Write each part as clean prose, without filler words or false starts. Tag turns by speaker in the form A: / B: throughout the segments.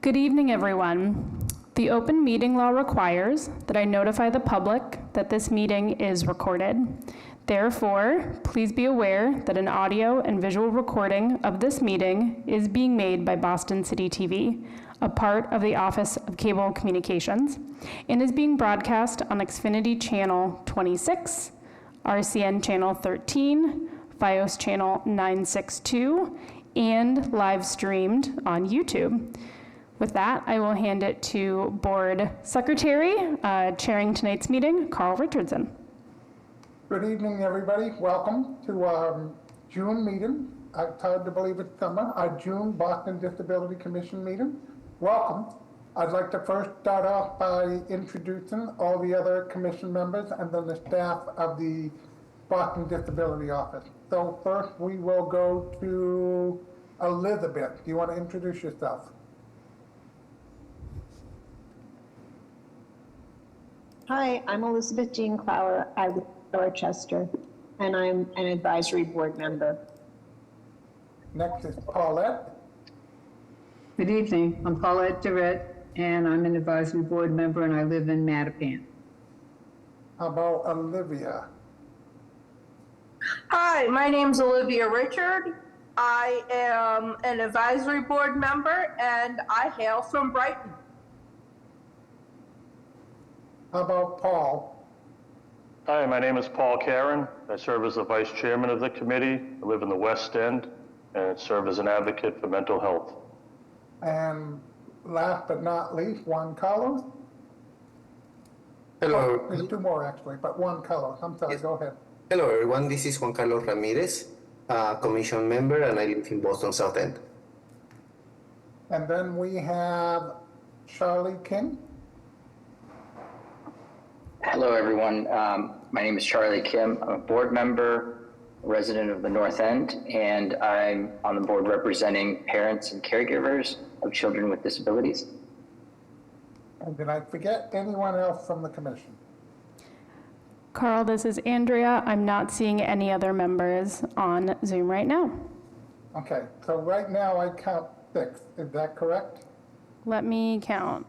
A: Good evening, everyone. The open meeting law requires that I notify the public that this meeting is recorded. Therefore, please be aware that an audio and visual recording of this meeting is being made by Boston City TV, a part of the Office of Cable Communications, and is being broadcast on Xfinity Channel 26, RCN Channel 13, FiOS Channel 962, and live streamed on YouTube. With that, I will hand it to Board Secretary, chairing tonight's meeting, Carl Richardson.
B: Good evening, everybody. Welcome to our June meeting. It's hard to believe it's summer, our June Boston Disability Commission meeting. Welcome. I'd like to first start off by introducing all the other commission members and then the staff of the Boston Disability Office. So first we will go to Elizabeth. Do you want to introduce yourself?
C: Hi, I'm Elizabeth Jean Clower. I live in Dorchester, and I'm an advisory board member.
B: Next is Paulette.
D: Good evening. I'm Paulette Durrett, and I'm an advisory board member, and I live in Mattapan.
B: How about Olivia?
E: Hi, my name's Olivia Richard. I am an advisory board member, and I hail from Brighton.
B: How about Paul?
F: Hi, my name is Paul Karen. I serve as the vice chairman of the committee. I live in the West End and serve as an advocate for mental health.
B: And last but not least, Juan Carlos.
G: Hello.
B: Oh, there's two more actually, but Juan Carlos. I'm sorry,
G: Yes.
B: Go ahead.
G: Hello, everyone. This is Juan Carlos Ramirez, commission member, and I live in Boston South End.
B: And then we have Charlie King.
H: Hello, everyone. My name is Charlie Kim. I'm a board member, resident of the North End, and I'm on the board representing parents and caregivers of children with disabilities.
B: And did I forget anyone else from the commission?
A: Carl, this is Andrea. I'm not seeing any other members on Zoom right now.
B: Okay, so right now I count 6. Is that correct?
A: Let me count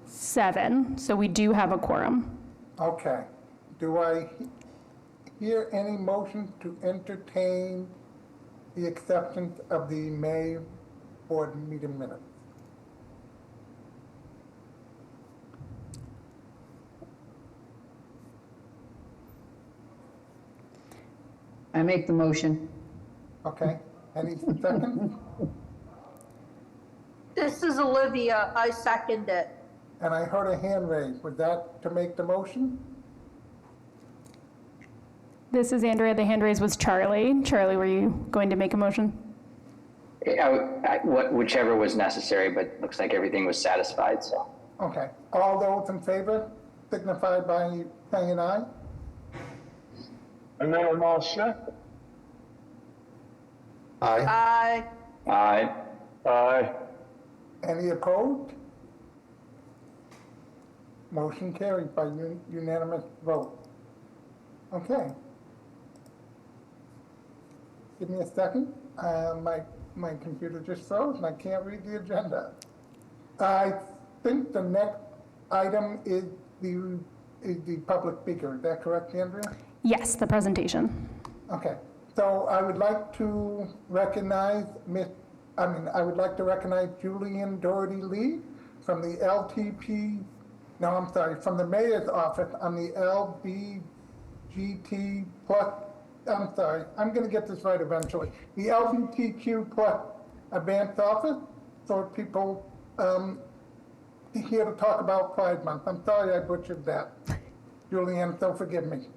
A: 7, so we do have a quorum.
B: Okay. Do I hear any motion to entertain the acceptance of the May board meeting minutes?
D: I make the motion.
B: Okay. Any second?
E: This is Olivia. I second it.
B: And I heard a hand raised. Was that to make the motion?
A: This is Andrea. The hand raise was Charlie. Charlie, were you going to make a motion?
H: Whichever was necessary, but looks like everything was satisfied, so.
B: Okay. All those in favor signify by saying aye.
F: And then I'm all set.
G: Aye.
E: Aye.
F: Aye.
B: Any opposed? Motion carried by unanimous vote. Okay. Give me a second. My computer just froze and I can't read the agenda. I think the next item is the public speaker. Is that correct, Andrea?
A: Yes, the presentation.
B: Okay. So I would like to recognize Julian Doherty Lee from the from the mayor's office on the LBGT plus, I'm going to get this right eventually. The LGBTQ plus advanced office for people here to talk about Pride Month. I'm sorry I butchered that. Julian, so forgive me.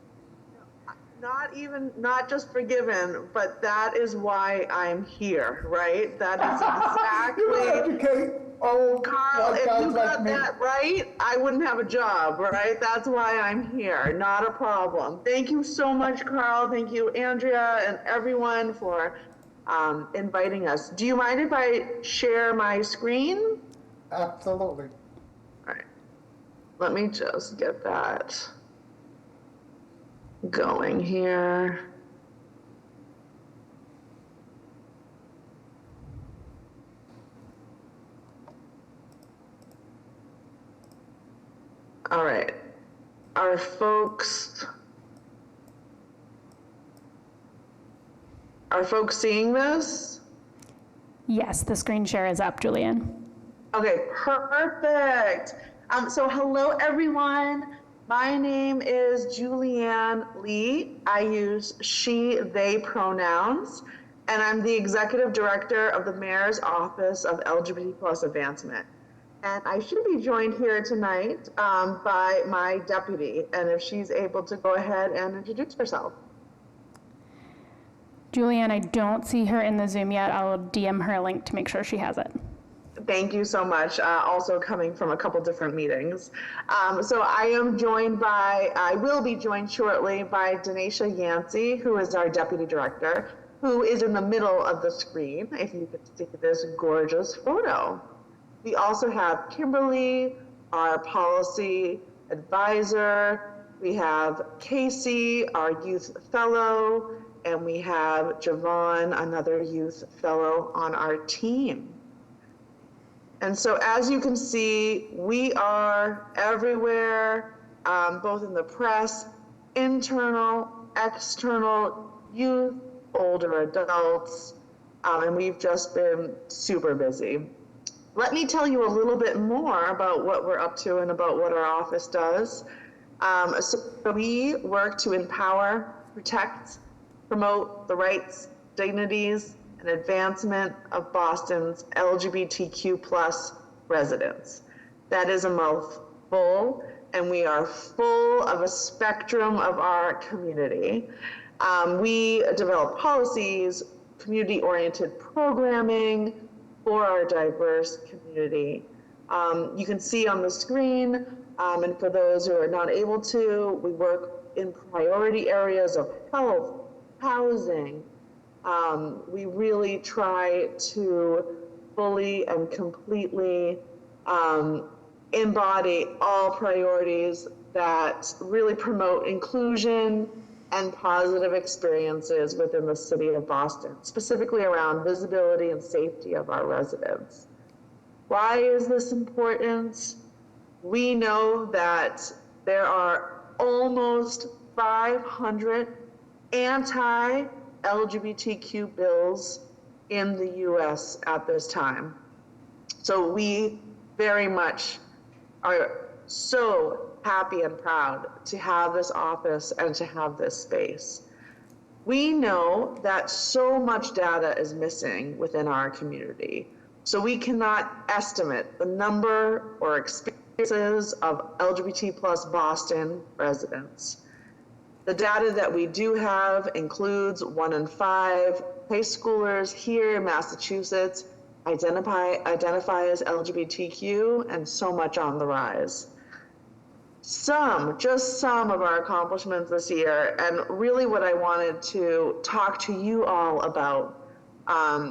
I: Not just forgiven, but that is why I'm here, right? That is exactly.
B: You educate old
I: Carl,
B: white
I: if
B: guys
I: you
B: like
I: got
B: me.
I: that right, I wouldn't have a job, right? That's why I'm here. Not a problem. Thank you so much, Carl. Thank you, Andrea, and everyone for inviting us. Do you mind if I share my screen?
B: Absolutely.
I: All right. Let me just get that going here. All right. Are folks seeing this?
A: Yes, the screen share is up, Julianne.
I: Okay, perfect. So hello everyone. My name is Julianne Lee. I use she, they pronouns, and I'm the Executive Director of the Mayor's Office of LGBT+ Advancement. And I should be joined here tonight by my deputy, and if she's able to go ahead and introduce herself.
A: Julianne, I don't see her in the Zoom yet. I'll DM her a link to make sure she has it.
I: Thank you so much. Also coming from a couple different meetings. So I will be joined shortly by Denisha Yancey, who is our Deputy Director, who is in the middle of the screen, if you could see this gorgeous photo. We also have Kimberly, our Policy Advisor. We have Casey, our Youth Fellow, and we have Javon, another Youth Fellow on our team. And so as you can see, we are everywhere, both in the press, internal, external, youth, older adults, and we've just been super busy. Let me tell you a little bit more about what we're up to and about what our office does. So we work to empower, protect, promote the rights, dignities, and advancement of Boston's LGBTQ+ residents. That is a mouthful, and we are full of a spectrum of our community. We develop policies, community-oriented programming for our diverse community. You can see on the screen, and for those who are not able to, we work in priority areas of health, housing. We really try to fully and completely embody all priorities that really promote inclusion and positive experiences within the city of Boston, specifically around visibility and safety of our residents. Why is this important? We know that there are almost 500 anti-LGBTQ bills in the US at this time. So we very much are so happy and proud to have this office and to have this space. We know that so much data is missing within our community. So we cannot estimate the number or experiences of LGBT+ Boston residents. The data that we do have includes 1 in 5 high schoolers here in Massachusetts identify as LGBTQ, and so much on the rise. Just some of our accomplishments this year, and really what I wanted to talk to you all about,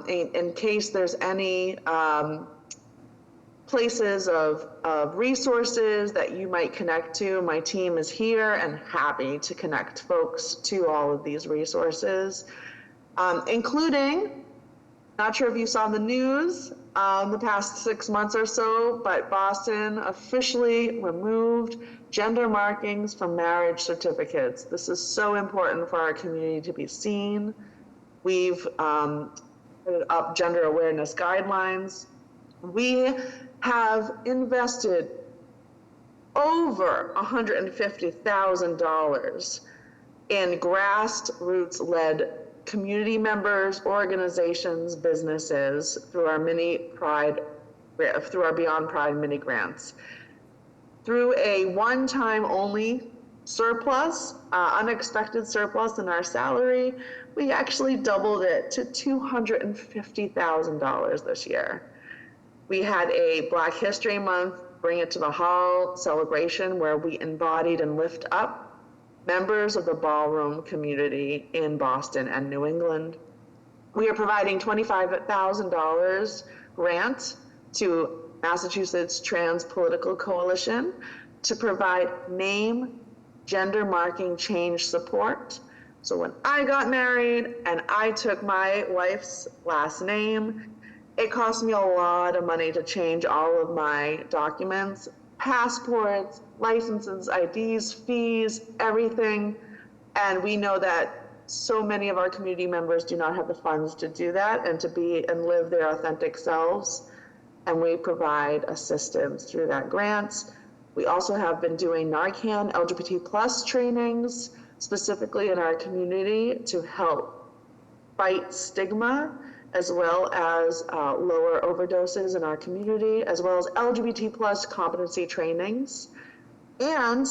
I: in case there's any places of resources that you might connect to. My team is here and happy to connect folks to all of these resources, including, not sure if you saw the news the past 6 months or so, but Boston officially removed gender markings from marriage certificates. This is so important for our community to be seen. We've put up gender awareness guidelines. We have invested over $150,000 in grassroots-led community members, organizations, businesses through our Beyond Pride mini grants. Through a one-time only surplus, unexpected surplus in our salary, we actually doubled it to $250,000 this year. We had a Black History Month, Bring It to the Hall celebration where we embodied and lift up members of the ballroom community in Boston and New England. We are providing $25,000 grant to Massachusetts Trans Political Coalition to provide name gender marking change support. So when I got married and I took my wife's last name, it cost me a lot of money to change all of my documents, passports, licenses, IDs, fees, everything. And we know that so many of our community members do not have the funds to do that and to be and live their authentic selves. And we provide assistance through that grant. We also have been doing Narcan LGBT+ trainings, specifically in our community to help fight stigma, as well as lower overdoses in our community, as well as LGBT+ competency trainings. And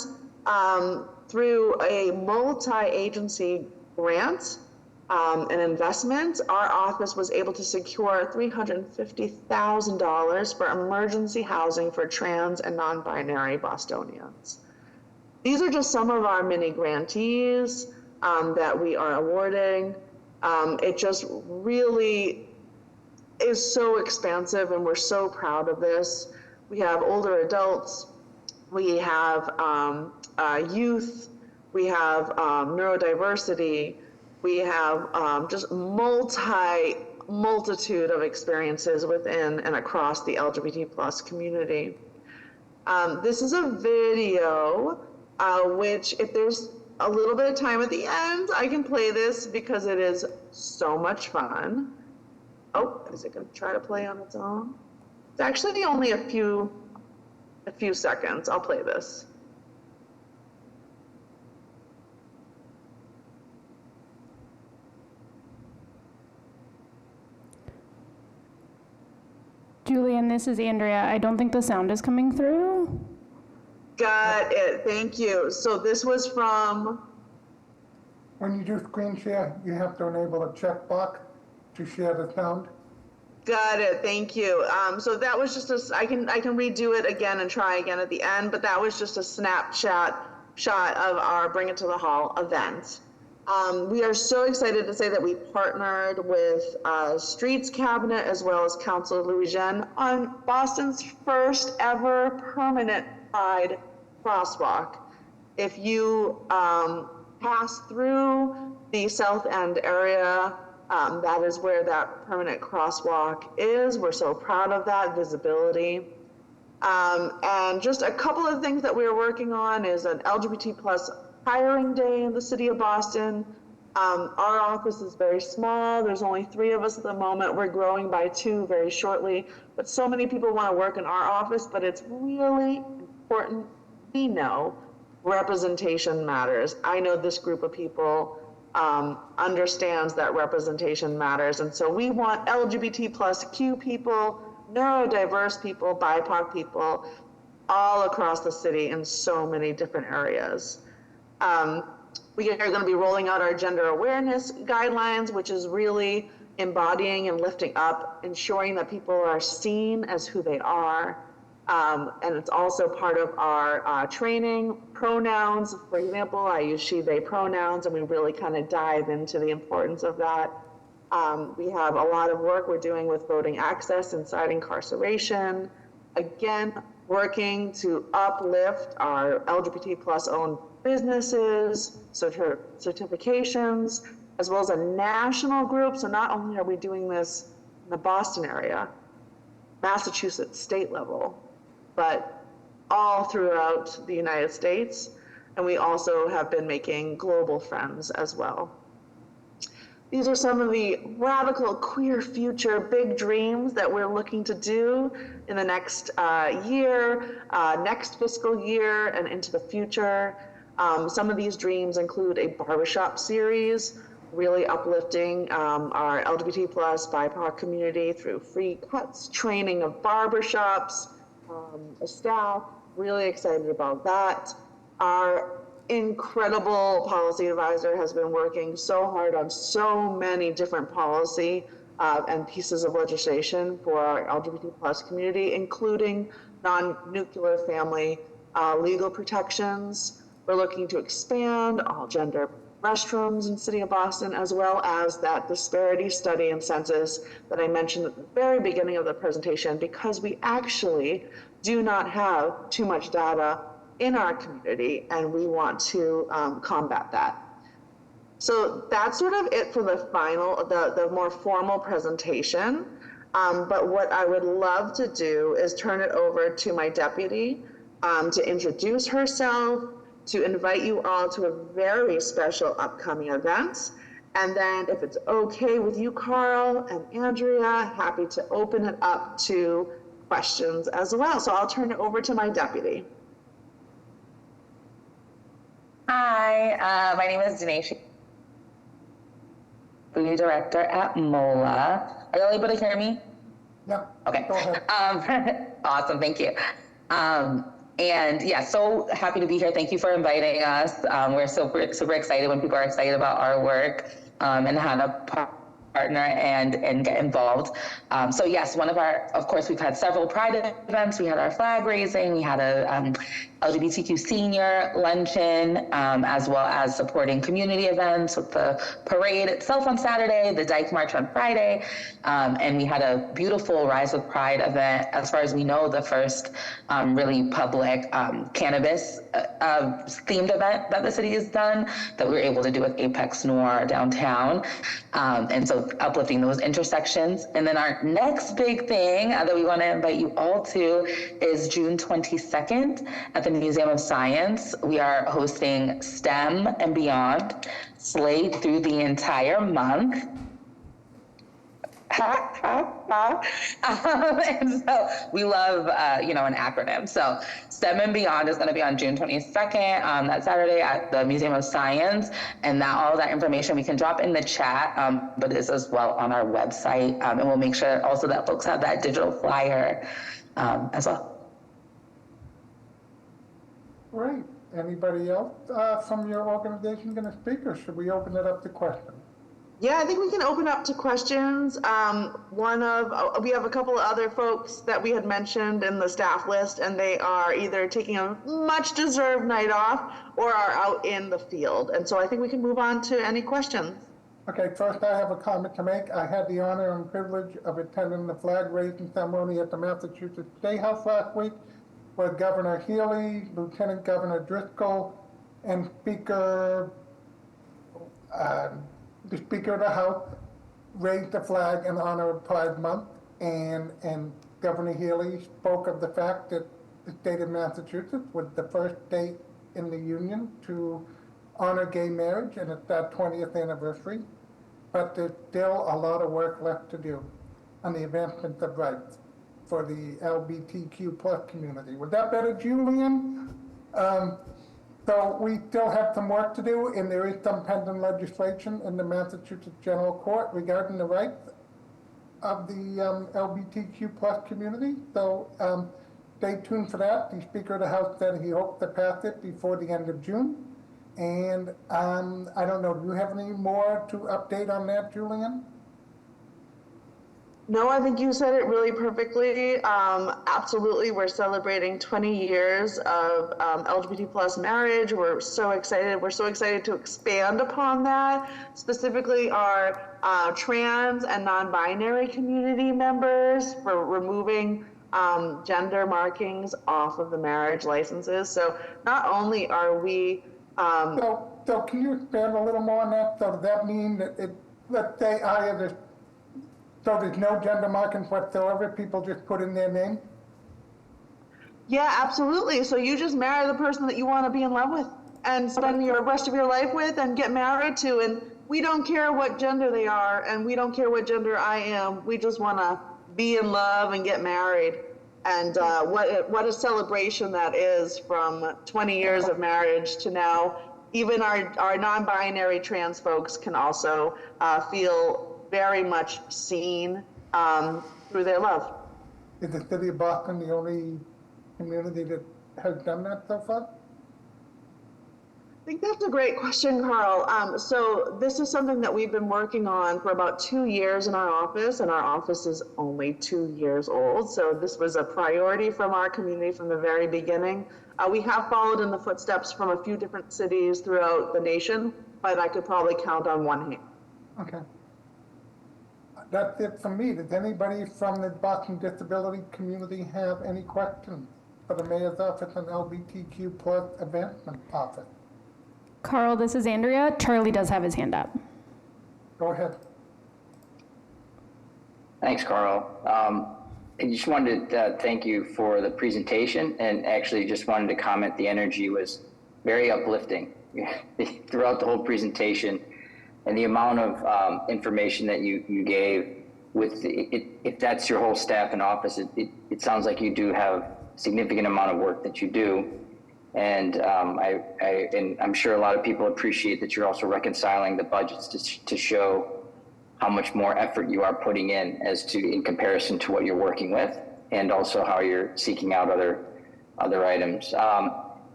I: through a multi-agency grant and investment, our office was able to secure $350,000 for emergency housing for trans and non-binary Bostonians. These are just some of our many grantees that we are awarding. It just really is so expansive, and we're so proud of this. We have older adults, we have youth, we have neurodiversity, we have just multitude of experiences within and across the LGBT+ community. This is a video which, if there's a little bit of time at the end, I can play this because it is so much fun. Oh, is it going to try to play on its own? It's actually only a few seconds. I'll play this.
A: Julian, this is Andrea. I don't think the sound is coming through.
I: Got it. Thank you. So this was from...
B: When you do screen share, you have to enable a checkbox to share the sound.
I: Got it. Thank you. So that was just I can redo it again and try again at the end, but that was just a snapshot shot of our Bring It to the Hall event. We are so excited to say that we partnered with Streets Cabinet as well as Council Louis Jean on Boston's first ever permanent Pride crosswalk. If you pass through the South End area, that is where that permanent crosswalk is. We're so proud of that visibility. And just a couple of things that we're working on is an LGBT+ hiring day in the city of Boston. Our office is very small. There's only 3 of us at the moment. We're growing by 2 very shortly, but so many people want to work in our office, but it's really important. We know representation matters. I know this group of people understands that representation matters. And so we want LGBT+Q people, neurodiverse people, BIPOC people, all across the city in so many different areas. We are going to be rolling out our gender awareness guidelines, which is really embodying and lifting up, ensuring that people are seen as who they are. And it's also part of our training. Pronouns, for example, I use she, they pronouns, and we really kind of dive into the importance of that. We have a lot of work we're doing with voting access inside incarceration. Again, working to uplift our LGBT+ owned businesses, certifications, as well as a national group. So not only are we doing this in the Boston area, Massachusetts state level, but all throughout the United States. And we also have been making global friends as well. These are some of the radical queer future big dreams that we're looking to do in the next year, next fiscal year, and into the future. Some of these dreams include a barbershop series, really uplifting our LGBT+ BIPOC community through free cuts, training of barbershops, staff, really excited about that. Our incredible policy advisor has been working so hard on so many different policy and pieces of legislation for our LGBT+ community, including non-nuclear family legal protections. We're looking to expand all gender restrooms in the city of Boston, as well as that disparity study and census that I mentioned at the very beginning of the presentation, because we actually do not have too much data in our community, and we want to combat that. So that's sort of it for the final, the more formal presentation. But what I would love to do is turn it over to my deputy, to introduce herself, to invite you all to a very special upcoming event. And then if it's okay with you, Carl and Andrea, happy to open it up to questions as well. So I'll turn it over to my deputy.
J: Hi, my name is Dinesh, Food Director at MOLA. Are you able to hear me?
B: Yeah.
J: Okay.
B: Go ahead.
J: Awesome, thank you. And yeah, so happy to be here. Thank you for inviting us. We're super excited when people are excited about our work and how to partner and get involved. So yes, of course, we've had several Pride events. We had our flag raising. We had a LGBTQ senior luncheon, as well as supporting community events with the parade itself on Saturday, the Dyke March on Friday, and we had a beautiful Rise with Pride event. As far as we know, the first really public cannabis themed event that the city has done that we were able to do with Apex Noir downtown. And so uplifting those intersections. And then our next big thing that we want to invite you all to is June 22nd at the Museum of Science. We are hosting STEM and Beyond, Slate through the entire month. And so we love, an acronym. So STEM and Beyond is going to be on June 22nd, that Saturday at the Museum of Science. And all that information we can drop in the chat, but is as well on our website. And we'll make sure also that folks have that digital flyer as well.
B: Great. Anybody else from your organization going to speak, or should we open it up to questions?
I: Yeah, I think we can open up to questions. We have a couple of other folks that we had mentioned in the staff list, and they are either taking a much deserved night off or are out in the field. And so I think we can move on to any questions.
B: Okay, first I have a comment to make. I had the honor and privilege of attending the flag raising ceremony at the Massachusetts State House last week, where Governor Healy, Lieutenant Governor Driscoll, and the Speaker of the House raised the flag in honor of Pride Month, and Governor Healy spoke of the fact that the state of Massachusetts was the first state in the Union to honor gay marriage, and it's our 20th anniversary. But there's still a lot of work left to do on the advancement of rights for the LGBTQ plus community. Was that better, Julian? So we still have some work to do, and there is some pending legislation in the Massachusetts General Court regarding the rights of the LGBTQ plus community. So stay tuned for that. The Speaker of the House said he hopes to pass it before the end of June. And I don't know, do you have any more to update on that, Julian?
I: No, I think you said it really perfectly. Absolutely, we're celebrating 20 years of LGBT plus marriage. We're so excited. We're so excited to expand upon that. Specifically, our trans and non-binary community members for removing gender markings off of the marriage licenses. So not only are we...
B: So can you expand a little more on that? So does that mean that let's say so there's no gender markings whatsoever, people just put in their name?
I: Yeah, absolutely. So you just marry the person that you want to be in love with and spend the rest of your life with and get married to. And we don't care what gender they are, and we don't care what gender I am. We just want to be in love and get married. And what a celebration that is, from 20 years of marriage to now. Even our non-binary trans folks can also feel very much seen through their love.
B: Is the city of Boston the only community that has done that so far?
I: I think that's a great question, Carl. So this is something that we've been working on for about 2 years in our office, and our office is only 2 years old. So this was a priority from our community from the very beginning. We have followed in the footsteps from a few different cities throughout the nation, but I could probably count on one hand.
B: Okay. That's it from me. Does anybody from the Boston disability community have any questions for the mayor's office and LGBTQ plus advancement office?
A: Carl, this is Andrea. Charlie does have his hand up.
B: Go ahead.
H: Thanks, Carl. I just wanted to thank you for the presentation, and actually just wanted to comment the energy was very uplifting throughout the whole presentation, and the amount of information that you gave. If that's your whole staff and office, it sounds like you do have significant amount of work that you do, and and I'm sure a lot of people appreciate that you're also reconciling the budgets to show how much more effort you are putting in comparison to what you're working with, and also how you're seeking out other items.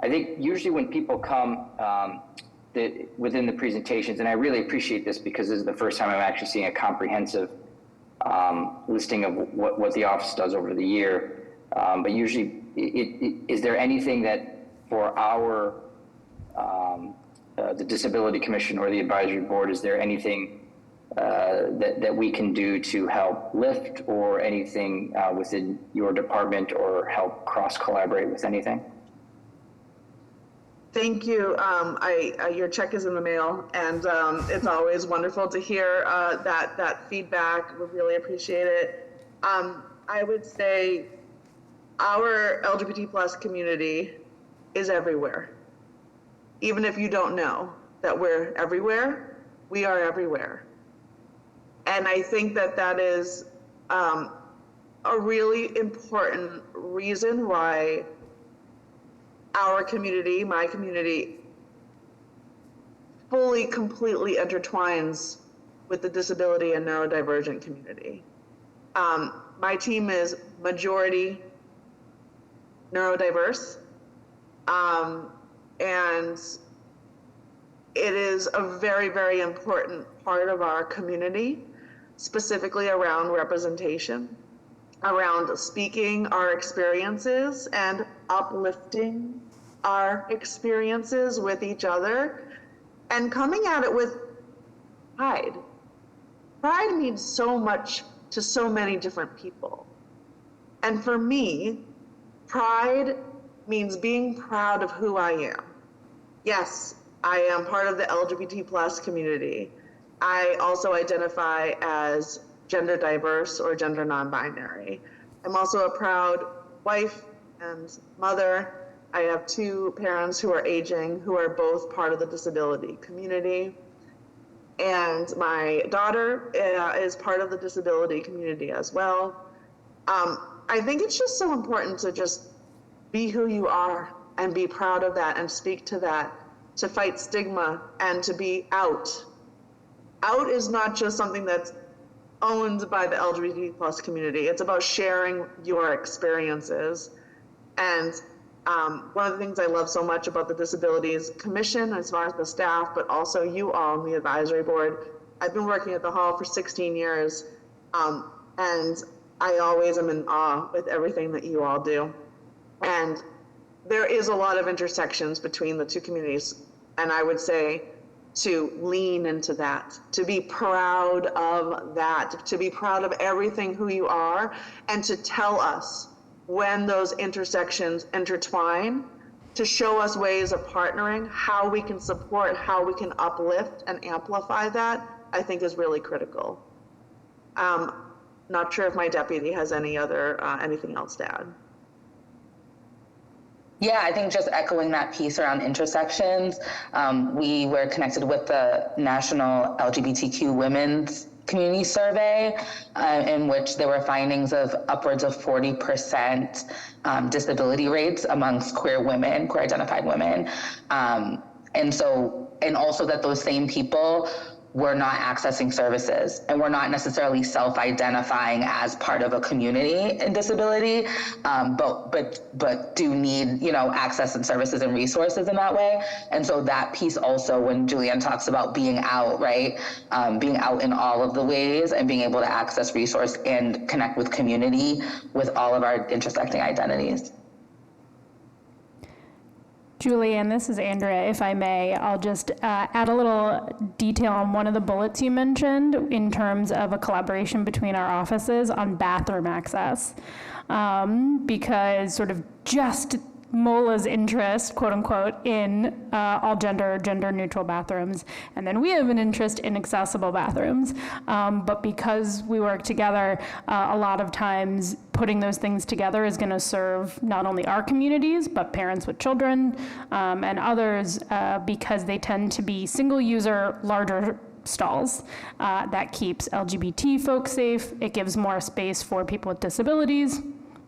H: I think usually when people come within the presentations, and I really appreciate this because this is the first time I'm actually seeing a comprehensive listing of what the office does over the year. But usually, is there anything that for our the Disability Commission or the Advisory Board, is there anything that we can do to help lift, or anything within your department, or help cross-collaborate with anything?
I: Thank you. Your check is in the mail, and it's always wonderful to hear that feedback. We really appreciate it. I would say our LGBT plus community is everywhere. Even if you don't know that we're everywhere, we are everywhere. And I think that is a really important reason why our community, my community, fully, completely intertwines with the disability and neurodivergent community. My team is majority neurodiverse, and it is a very, very important part of our community, specifically around representation, around speaking our experiences and uplifting our experiences with each other, and coming at it with pride. Pride means so much to so many different people. And for me, pride means being proud of who I am. Yes, I am part of the LGBT plus community. I also identify as gender diverse or gender non-binary. I'm also a proud wife and mother. I have 2 parents who are aging, who are both part of the disability community. And my daughter is part of the disability community as well. I think it's just so important to just be who you are and be proud of that and speak to that, to fight stigma and to be out. Out is not just something that's owned by the LGBT plus community. It's about sharing your experiences. And one of the things I love so much about the Disabilities Commission, as far as the staff, but also you all on the advisory board, I've been working at the Hall for 16 years, and I always am in awe with everything that you all do. And there is a lot of intersections between the 2 communities, and I would say to lean into that, to be proud of that, to be proud of everything who you are, and to tell us when those intersections intertwine, to show us ways of partnering, how we can support, how we can uplift and amplify that, I think is really critical. Not sure if my deputy has anything else to add.
J: Yeah, I think just echoing that piece around intersections, we were connected with the National LGBTQ Women's Community Survey, in which there were findings of upwards of 40% disability rates amongst queer identified women. And also that those same people were not accessing services and were not necessarily self-identifying as part of a community in disability, but do need, access and services and resources in that way. And so that piece also, when Julianne talks about being out, right? Being out in all of the ways and being able to access resource and connect with community with all of our intersecting identities.
A: Julianne, this is Andrea. If I may, I'll just add a little detail on one of the bullets you mentioned in terms of a collaboration between our offices on bathroom access. Because sort of just MOLA's interest, quote unquote, in all gender neutral bathrooms. And then we have an interest in accessible bathrooms. But because we work together, a lot of times putting those things together is going to serve not only our communities, but parents with children and others, because they tend to be single user, larger stalls. That keeps LGBT folks safe. It gives more space for people with disabilities,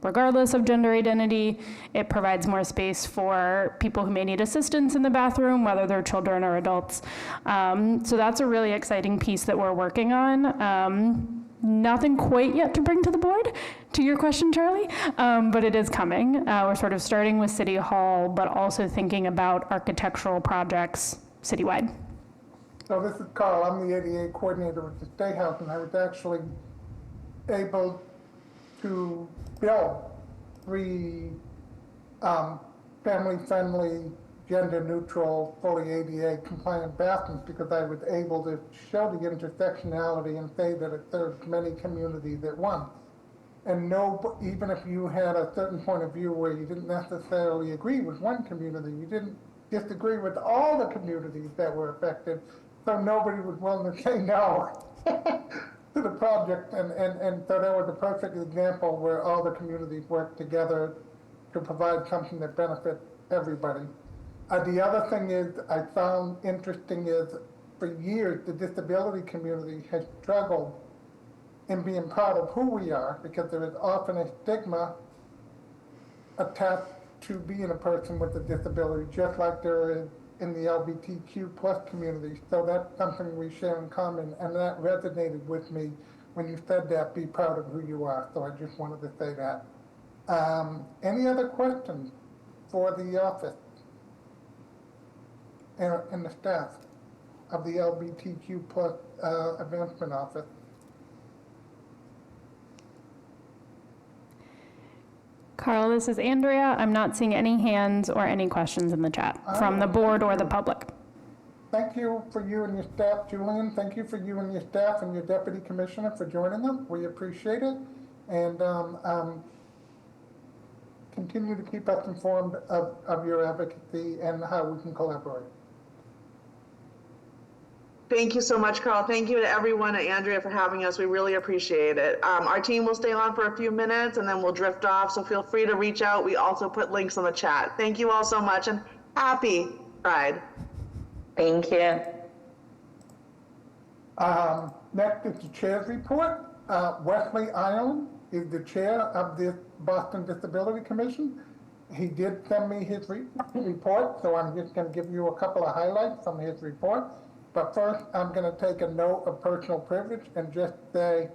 A: regardless of gender identity. It provides more space for people who may need assistance in the bathroom, whether they're children or adults. So that's a really exciting piece that we're working on. Nothing quite yet to bring to the board, to your question, Charlie, but it is coming. We're sort of starting with City Hall, but also thinking about architectural projects citywide.
B: So this is Carl, I'm the ADA coordinator with the State House, and I was actually able to build 3 family-friendly, gender-neutral, fully ADA-compliant bathrooms because I was able to show the intersectionality and say that it serves many communities at once. And no, even if you had a certain point of view where you didn't necessarily agree with one community, you didn't disagree with all the communities that were affected, so nobody was willing to say no to the project, and so that was a perfect example where all the communities worked together to provide something that benefits everybody. The other thing is I found interesting is for years the disability community has struggled in being proud of who we are because there is often a stigma attached to being a person with a disability, just like there is in the LGBTQ plus community. So that's something we share in common, and that resonated with me when you said that, be proud of who you are. So I just wanted to say that. Any other questions for the office and the staff of the LGBTQ plus advancement office?
A: Carl, this is Andrea. I'm not seeing any hands or any questions in the chat from the board or the public.
B: Thank you for you and your staff, Julian. Thank you for you and your staff and your deputy commissioner for joining us. We appreciate it. And continue to keep us informed of your advocacy and how we can collaborate.
I: Thank you so much, Carl. Thank you to everyone and Andrea for having us. We really appreciate it. Our team will stay on for a few minutes and then we'll drift off, so feel free to reach out. We also put links on the chat. Thank you all so much and happy Pride.
J: Thank you.
B: Next is the chair's report. Wesley Ireland is the chair of the Boston Disability Commission. He did send me his report, so I'm just going to give you a couple of highlights from his report. But first, I'm going to take a note of personal privilege and just say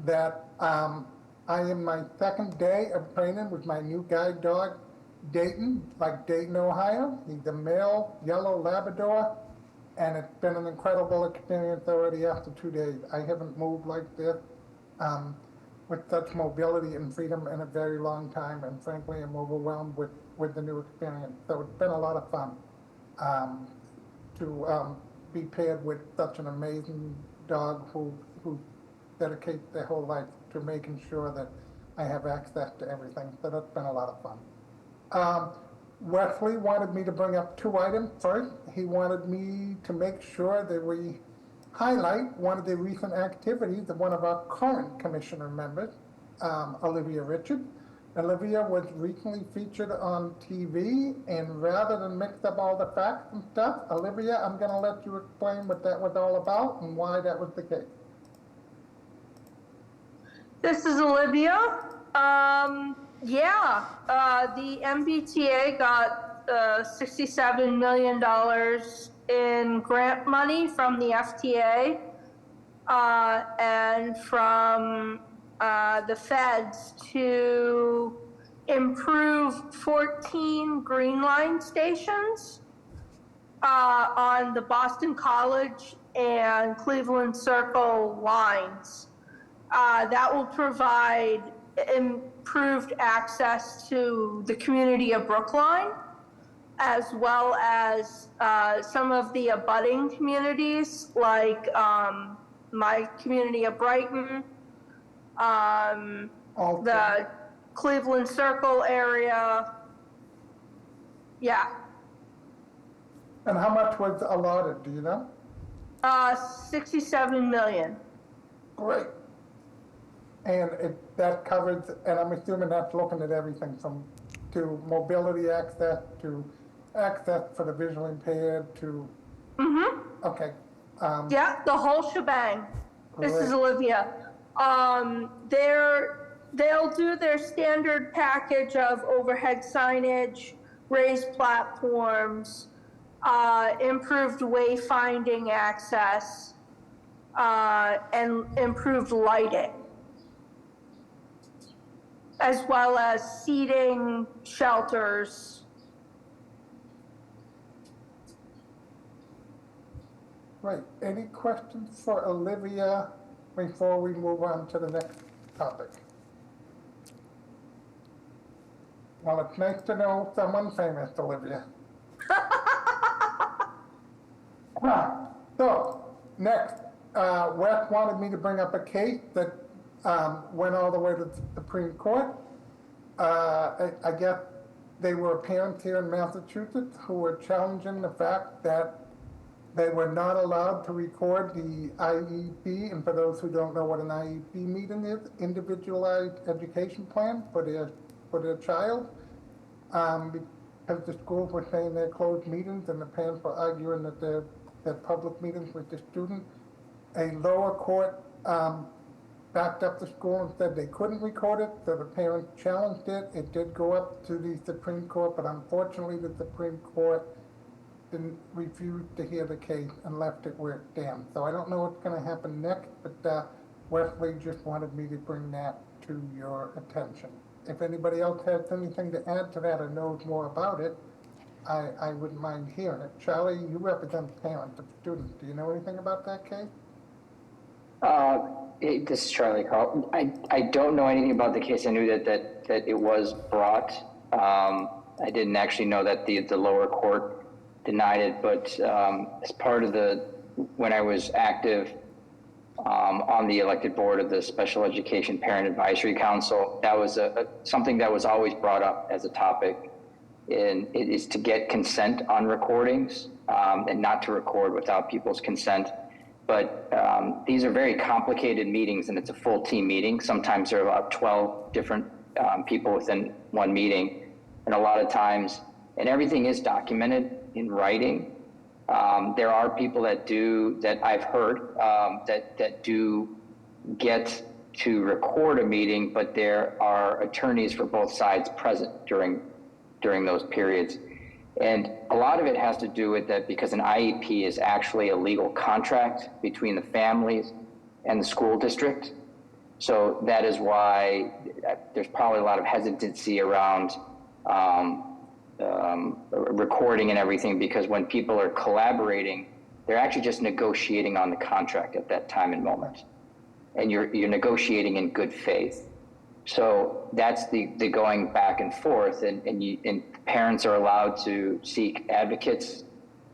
B: that I am my second day of training with my new guide dog, Dayton, like Dayton, Ohio. He's a male yellow Labrador, and it's been an incredible experience already after 2 days. I haven't moved like this with such mobility and freedom in a very long time, and frankly, I'm overwhelmed with the new experience. So it's been a lot of fun to be paired with such an amazing dog who dedicates their whole life to making sure that I have access to everything. So that's been a lot of fun. Wesley wanted me to bring up 2 items. First, he wanted me to make sure that we highlight one of the recent activities of one of our current commissioner members, Olivia Richards. Olivia was recently featured on TV, and rather than mix up all the facts and stuff, Olivia, I'm going to let you explain what that was all about and why that was the case.
E: This is Olivia. The MBTA got $67 million in grant money from the FTA and from the feds to improve 14 Green Line stations on the Boston College and Cleveland Circle lines. That will provide improved access to the community of Brookline, as well as some of the abutting communities, like my community of Brighton, the Cleveland Circle area, Yeah.
B: And how much was allotted, do you know?
E: 67 million.
B: Great. And that covers, and I'm assuming that's looking at everything from, to mobility access, to access for the visually impaired, to, okay.
E: Yeah, the whole shebang. This is
B: Great.
E: Olivia. They'll do their standard package of overhead signage, raised platforms, improved wayfinding access, and improved lighting, as well as seating, shelters.
B: Right. Any questions for Olivia before we move on to the next topic? Well, it's nice to know someone famous, Olivia. So, next, Wes wanted me to bring up a case that went all the way to the Supreme Court. I guess they were parents here in Massachusetts who were challenging the fact that they were not allowed to record the IEP, and for those who don't know what an IEP meeting is, individualized education plan for their child. Because the schools were saying they're closed meetings and the parents were arguing that they're public meetings with the student. A lower court backed up the school and said they couldn't record it, so the parents challenged it. It did go up to the Supreme Court, but unfortunately the Supreme Court refused to hear the case and left it where it stands. So I don't know what's going to happen next, but Wesley just wanted me to bring that to your attention. If anybody else has anything to add to that or knows more about it, I wouldn't mind hearing it. Charlie, you represent parents of students. Do you know anything about that case?
H: This is Charlie Carl. I don't know anything about the case. I knew that it was brought. I didn't actually know that the lower court denied it, but as part of when I was active on the elected board of the Special Education Parent Advisory Council, that was something that was always brought up as a topic. And it is to get consent on recordings and not to record without people's consent. But these are very complicated meetings, and it's a full team meeting. Sometimes there are about 12 different people within one meeting, and a lot of times, and everything is documented in writing. There are people that I've heard that do get to record a meeting, but there are attorneys for both sides present during those periods. And a lot of it has to do with that because an IEP is actually a legal contract between the families and the school district. So that is why there's probably a lot of hesitancy around recording and everything, because when people are collaborating, they're actually just negotiating on the contract at that time and moment. And you're negotiating in good faith. So that's the going back and forth, and parents are allowed to seek advocates,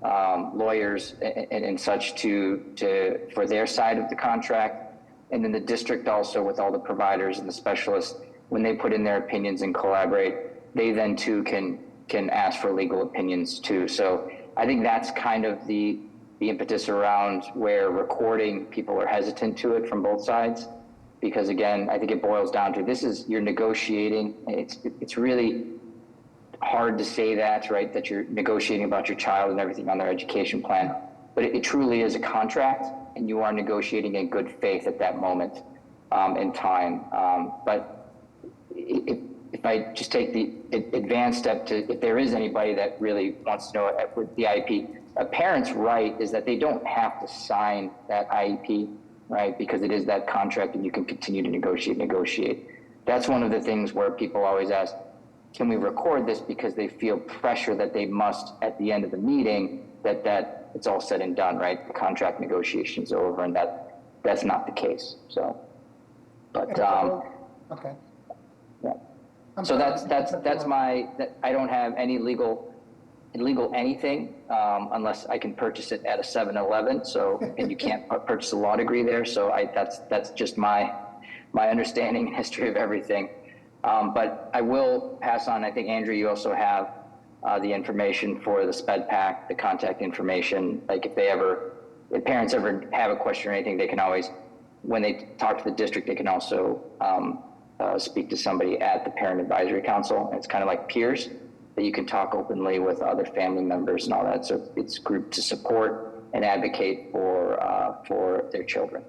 H: lawyers, and such for their side of the contract. And then the district also, with all the providers and the specialists, when they put in their opinions and collaborate, they then too can ask for legal opinions too. So I think that's kind of the impetus around where recording, people are hesitant to it from both sides. Because again, I think it boils down to you're negotiating. It's really hard to say that, right? That you're negotiating about your child and everything on their education plan. But it truly is a contract, and you are negotiating in good faith at that moment in time. But if I just take the advanced step to, if there is anybody that really wants to know with the IEP, a parent's right is that they don't have to sign that IEP, right? Because it is that contract and you can continue to negotiate. That's one of the things where people always ask, can we record this, because they feel pressure that they must at the end of the meeting, that it's all said and done, right? The contract negotiation's over, and that's not the case. So, but
B: okay.
H: Yeah. So that's I don't have any legal anything unless I can purchase it at a 7-Eleven. So, and you can't purchase a law degree there. So that's just my understanding and history of everything. But I will pass on. I think Andrew, you also have the information for the SPED pack, the contact information. Like if parents ever have a question or anything, they can always, when they talk to the district, they can also speak to somebody at the Parent Advisory Council. And it's kind of like peers that you can talk openly with other family members and all that. So it's a group to support and advocate for their children.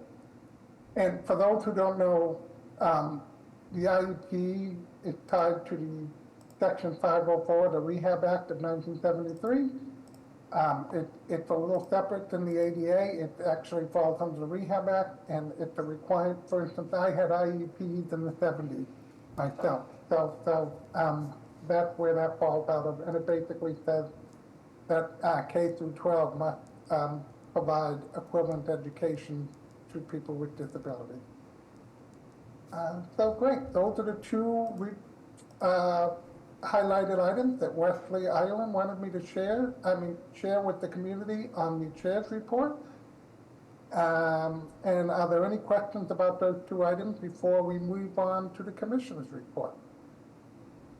B: And for those who don't know, the IEP is tied to the Section 504, the Rehab Act of 1973. It's a little separate than the ADA. It actually falls under the Rehab Act, and it's a required, for instance, I had IEPs in the 70s myself. So that's where that falls out of, and it basically says that K through 12 must provide equivalent education to people with disabilities. So great, those are the two highlighted items that Wesley Ireland wanted me to share with the community on the chair's report. And are there any questions about those two items before we move on to the commissioner's report?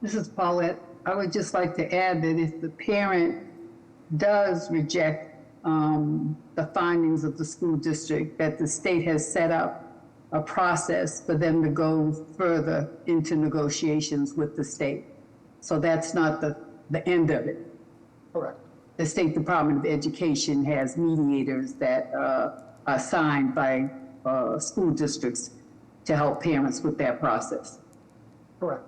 D: This is Paulette. I would just like to add that if the parent does reject the findings of the school district, that the state has set up a process for them to go further into negotiations with the state. So that's not the end of it.
B: Correct.
D: The State Department of Education has mediators that are assigned by school districts to help parents with that process.
B: Correct.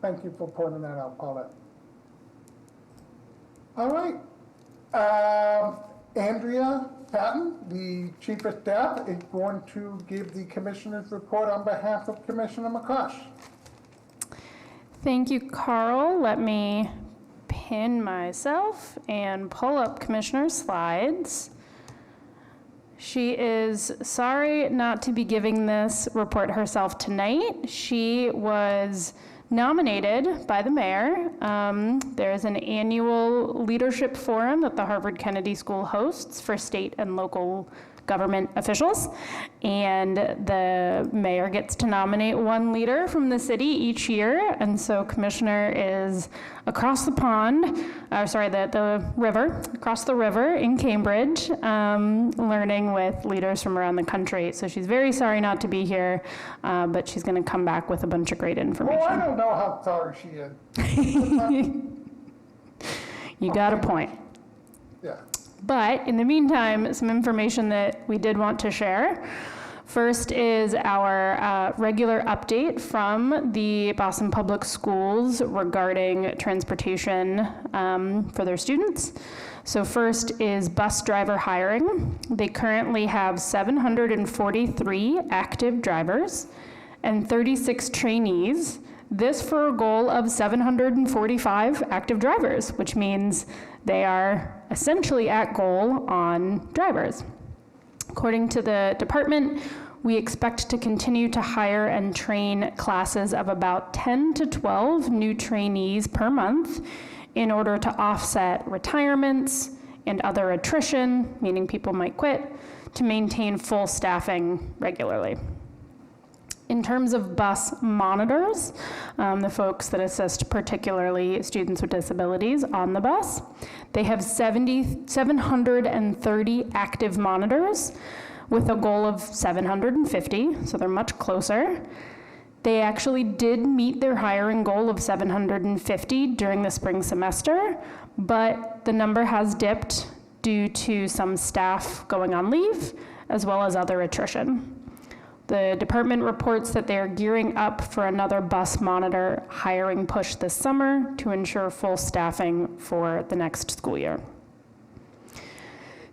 B: Thank you for pointing that out, Paulette. All right. Andrea Patton, the Chief of Staff, is going to give the Commissioner's report on behalf of Commissioner McCosh.
A: Thank you, Carl. Let me pin myself and pull up Commissioner's slides. She is sorry not to be giving this report herself tonight. She was nominated by the mayor. There's an annual leadership forum that the Harvard Kennedy School hosts for state and local government officials, and the mayor gets to nominate one leader from the city each year, and so Commissioner is across the pond, across the river in Cambridge, learning with leaders from around the country. So she's very sorry not to be here, but she's going to come back with a bunch of great information.
B: Well, I don't know how sorry she is.
A: You got a point.
B: Yeah.
A: But in the meantime, some information that we did want to share. First is our regular update from the Boston Public Schools regarding transportation for their students. So first is bus driver hiring. They currently have 743 active drivers and 36 trainees. This for a goal of 745 active drivers, which means they are essentially at goal on drivers. According to the department, we expect to continue to hire and train classes of about 10 to 12 new trainees per month in order to offset retirements and other attrition, meaning people might quit, to maintain full staffing regularly. In terms of bus monitors, the folks that assist particularly students with disabilities on the bus, they have 730 active monitors with a goal of 750, so they're much closer. They actually did meet their hiring goal of 750 during the spring semester, but the number has dipped due to some staff going on leave, as well as other attrition. The department reports that they are gearing up for another bus monitor hiring push this summer to ensure full staffing for the next school year.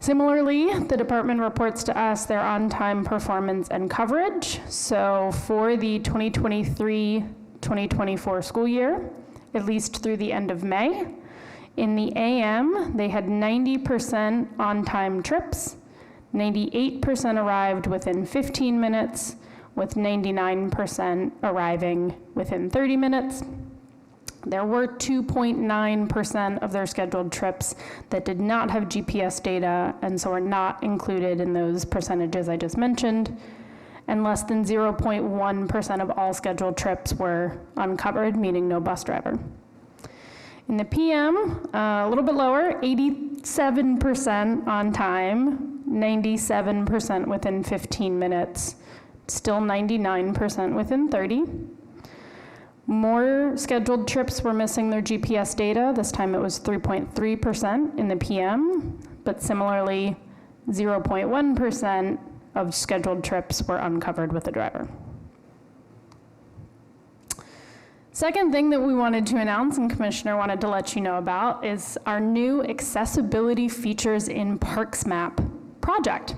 A: Similarly, the department reports to us their on-time performance and coverage. So for the 2023-2024 school year, at least through the end of May, in the AM, they had 90% on-time trips, 98% arrived within 15 minutes, with 99% arriving within 30 minutes. There were 2.9% of their scheduled trips that did not have GPS data and so are not included in those percentages I just mentioned. And less than 0.1% of all scheduled trips were uncovered, meaning no bus driver. In the PM, a little bit lower, 87% on time, 97% within 15 minutes, still 99% within 30. More scheduled trips were missing their GPS data. This time it was 3.3% in the PM, but similarly, 0.1% of scheduled trips were uncovered with the driver. Second thing that we wanted to announce and Commissioner wanted to let you know about is our new accessibility features in Parks Map project.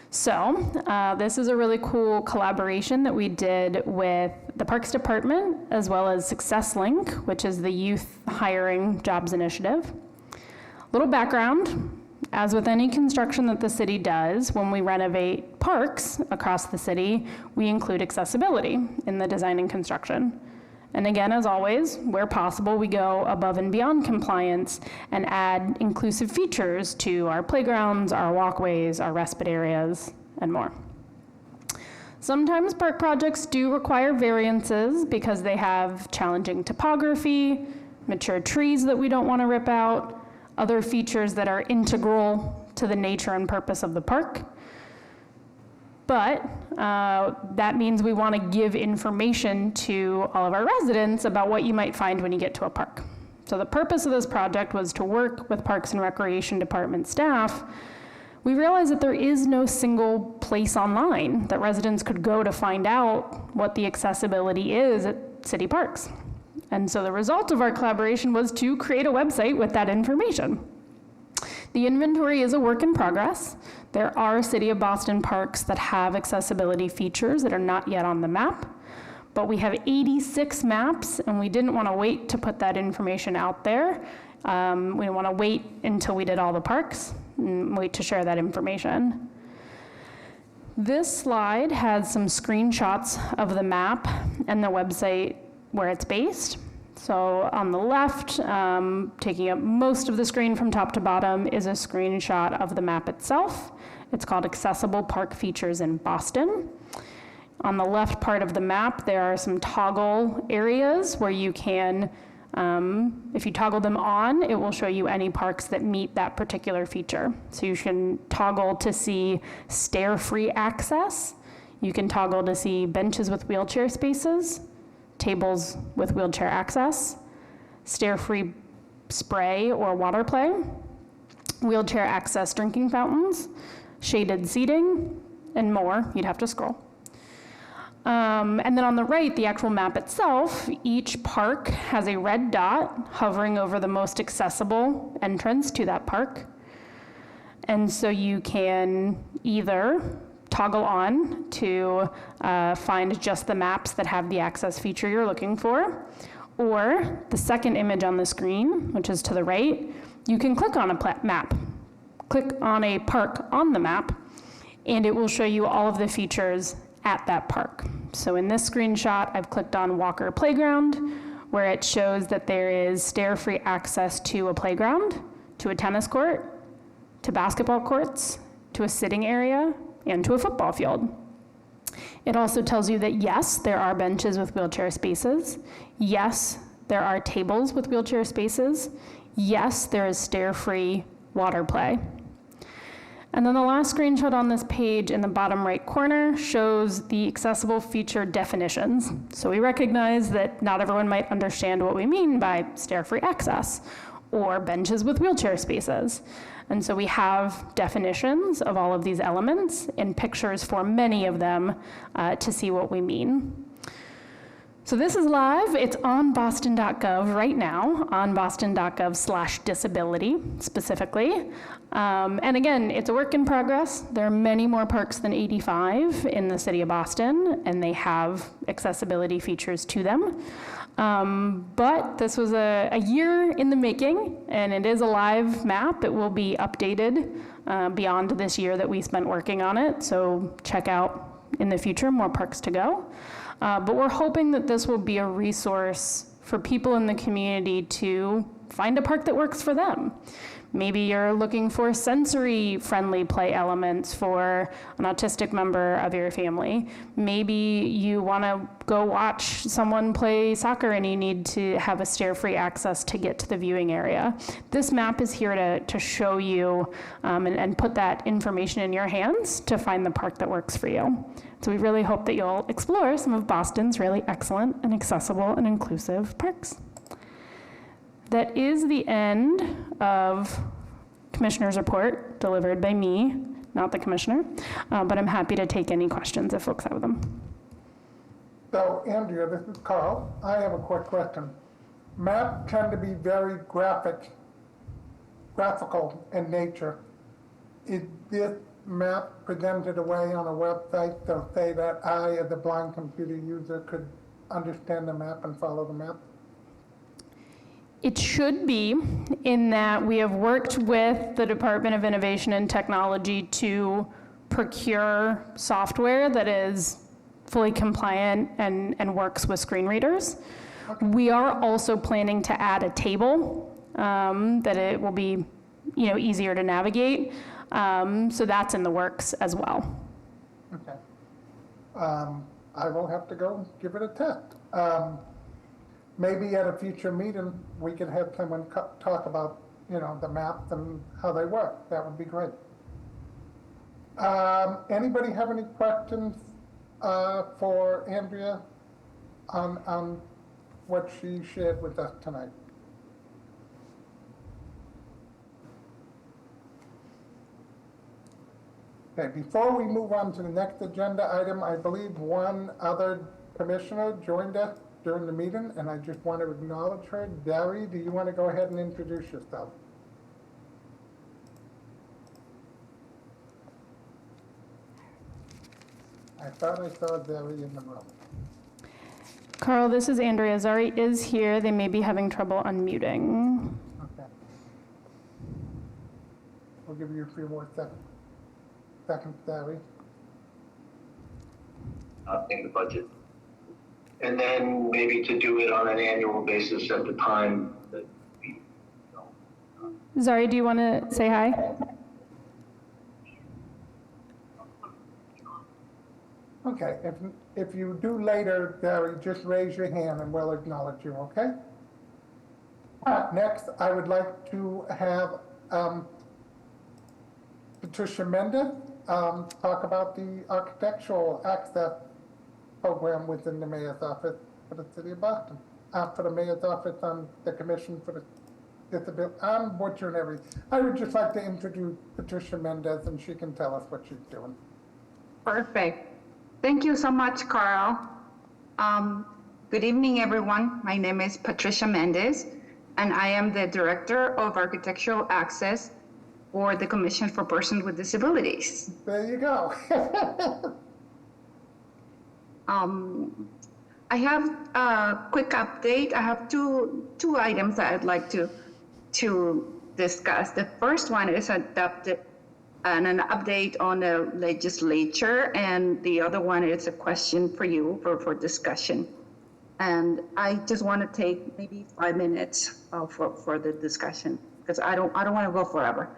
A: So this is a really cool collaboration that we did with the Parks Department as well as Success Link, which is the youth hiring jobs initiative. Little background, as with any construction that the city does, when we renovate parks across the city, we include accessibility in the design and construction. And again, as always, where possible, we go above and beyond compliance and add inclusive features to our playgrounds, our walkways, our respite areas, and more. Sometimes park projects do require variances because they have challenging topography, mature trees that we don't want to rip out, other features that are integral to the nature and purpose of the park. But that means we want to give information to all of our residents about what you might find when you get to a park. So the purpose of this project was to work with Parks and Recreation Department staff. We realized that there is no single place online that residents could go to find out what the accessibility is at city parks. And so the result of our collaboration was to create a website with that information. The inventory is a work in progress. There are City of Boston parks that have accessibility features that are not yet on the map, but we have 86 maps, and we didn't want to wait to put that information out there. We want to wait until we did all the parks and wait to share that information. This slide has some screenshots of the map and the website where it's based. So on the left, taking up most of the screen from top to bottom, is a screenshot of the map itself. It's called Accessible Park Features in Boston. On the left part of the map, there are some toggle areas where you can, if you toggle them on, it will show you any parks that meet that particular feature. So you can toggle to see stair-free access. You can toggle to see benches with wheelchair spaces, tables with wheelchair access, stair-free spray or water play, wheelchair access drinking fountains, shaded seating, and more. You'd have to scroll. And then on the right, the actual map itself, each park has a red dot hovering over the most accessible entrance to that park. And so you can either toggle on to find just the maps that have the access feature you're looking for, or the second image on the screen, which is to the right, you can click on a map. Click on a park on the map, and it will show you all of the features at that park. So in this screenshot, I've clicked on Walker Playground, where it shows that there is stair-free access to a playground, to a tennis court, to basketball courts, to a sitting area, and to a football field. It also tells you that yes, there are benches with wheelchair spaces. Yes, there are tables with wheelchair spaces. Yes, there is stair-free water play. And then the last screenshot on this page in the bottom right corner shows the accessible feature definitions. So we recognize that not everyone might understand what we mean by stair-free access or benches with wheelchair spaces. And so we have definitions of all of these elements and pictures for many of them to see what we mean. So this is live. It's on boston.gov right now, on boston.gov/disability specifically. And again, it's a work in progress. There are many more parks than 85 in the city of Boston, and they have accessibility features to them. But this was a year in the making, and it is a live map. It will be updated beyond this year that we spent working on it. So check out in the future, more parks to go. But we're hoping that this will be a resource for people in the community to find a park that works for them. Maybe you're looking for sensory-friendly play elements for an autistic member of your family. Maybe you want to go watch someone play soccer and you need to have a stair-free access to get to the viewing area. This map is here to show you and put that information in your hands to find the park that works for you. So we really hope that you'll explore some of Boston's really excellent and accessible and inclusive parks. That is the end of Commissioner's report delivered by me, not the Commissioner, but I'm happy to take any questions if folks have them.
B: So, Andrea, this is Carl. I have a quick question. Maps tend to be very graphical in nature. Is this map presented away on a website so say that I, as a blind computer user, could understand the map and follow the map?
A: It should be, in that we have worked with the Department of Innovation and Technology to procure software that is fully compliant and works with screen readers. Okay. We are also planning to add a table that it will be, easier to navigate. So that's in the works as well.
B: Okay. I will have to go give it a test. Maybe at a future meeting, we could have someone talk about, the maps and how they work. That would be great. Anybody have any questions for Andrea on what she shared with us tonight? Okay, before we move on to the next agenda item, I believe one other commissioner joined us during the meeting, and I just want to acknowledge her. Dari, do you want to go ahead and introduce yourself? I thought I saw Dari in the room.
A: Carl, this is Andrea. Zari is here. They may be having trouble unmuting.
B: Okay. We'll give you a few more seconds, Dari.
K: In the budget. And then maybe to do it on an annual basis at the time that we,
A: Zari, do you want to say hi?
B: Okay, if you do later, Dari, just raise your hand and we'll acknowledge you, okay? Next, I would like to have Patricia Mendez talk about the architectural access program within the mayor's office for the city of Boston, for the mayor's office on the commission for the disability. I'm butchering everything. I would just like to introduce Patricia Mendez and she can tell us what she's doing.
L: Perfect. Thank you so much, Carl. Good evening, everyone. My name is Patricia Mendez, and I am the Director of Architectural Access for the Commission for Persons with Disabilities.
B: There you go.
L: I have a quick update. I have two items that I'd like to discuss. The first one is an update on the legislature, and the other one is a question for you for discussion. And I just want to take maybe 5 minutes for the discussion because I don't want to go forever.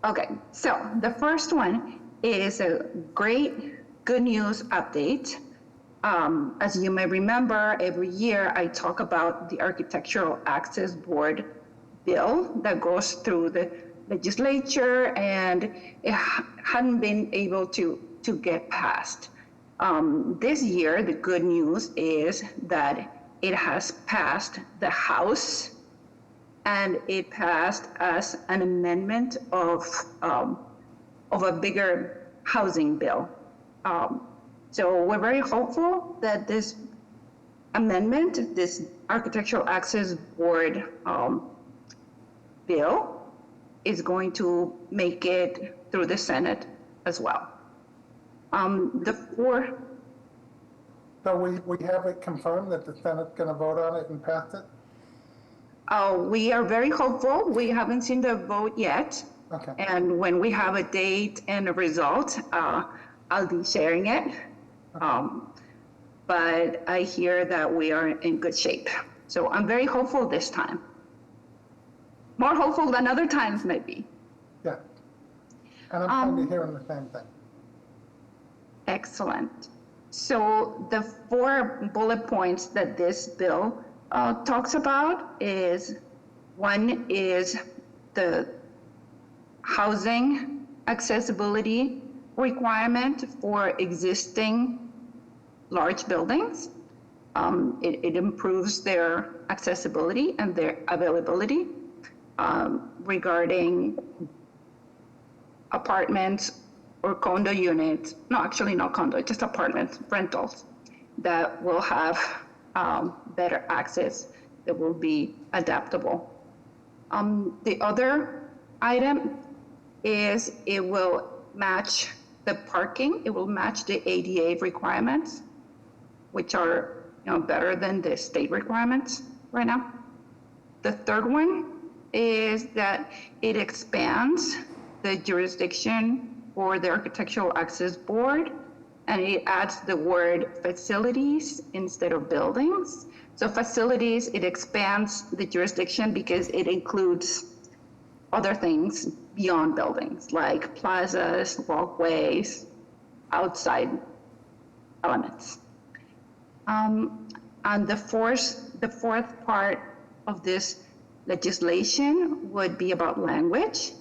L: Okay, so the first one is a good news update. As you may remember, every year I talk about the Architectural Access Board bill that goes through the legislature and it hadn't been able to get passed. This year, the good news is that it has passed the House and it passed as an amendment of a bigger housing bill. So we're very hopeful that this amendment, this Architectural Access Board bill, is going to make it through the Senate as well.
B: So we have it confirmed that the Senate's going to vote on it and pass it?
L: We are very hopeful. We haven't seen the vote yet.
B: Okay.
L: And when we have a date and a result, I'll be sharing it. But I hear that we are in good shape. So I'm very hopeful this time. More hopeful than other times maybe.
B: Yeah. And I'm kind of hearing the same thing.
L: Excellent. So the 4 bullet points that this bill talks about is, one is the housing accessibility requirement for existing large buildings. It improves their accessibility and their availability regarding apartments or condo units, no, actually not condo, just apartments, rentals that will have better access, that will be adaptable. The other item is it will match the parking, it will match the ADA requirements, which are better than the state requirements right now. The third one is that it expands the jurisdiction for the Architectural Access Board, and it adds the word facilities instead of buildings. So facilities, it expands the jurisdiction because it includes other things beyond buildings, like plazas, walkways, outside elements. And the fourth part of this legislation would be about language,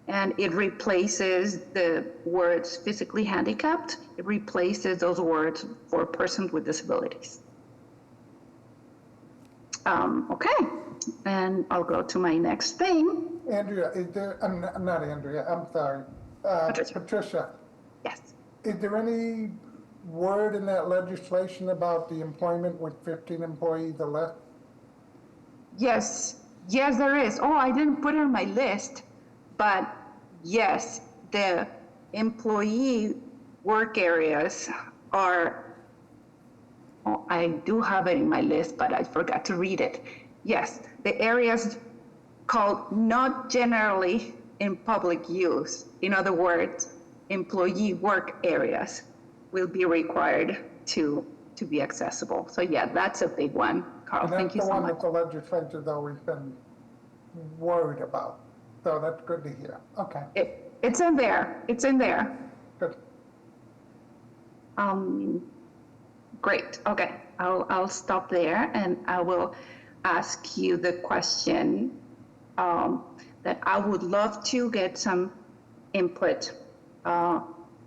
L: and it replaces the words physically handicapped. It replaces those words for persons with disabilities. Okay, and I'll go to my next thing.
B: Andrea, is there, not Andrea, I'm sorry. Patricia.
L: Yes.
B: Is there any word in that legislation about the employment with 15 employees or less?
L: Yes, there is. Oh, I didn't put it on my list, but yes, the employee work areas are, oh, I do have it in my list, but I forgot to read it. Yes, the areas called not generally in public use, in other words, employee work areas, will be required to be accessible. So yeah, that's a big one, Carl. Thank you so much.
B: That's the one that the legislature's always been worried about. So that's good to hear. Okay.
L: It's in there. It's in there.
B: Good.
L: Great. Okay. I'll stop there, and I will ask you the question that I would love to get some input.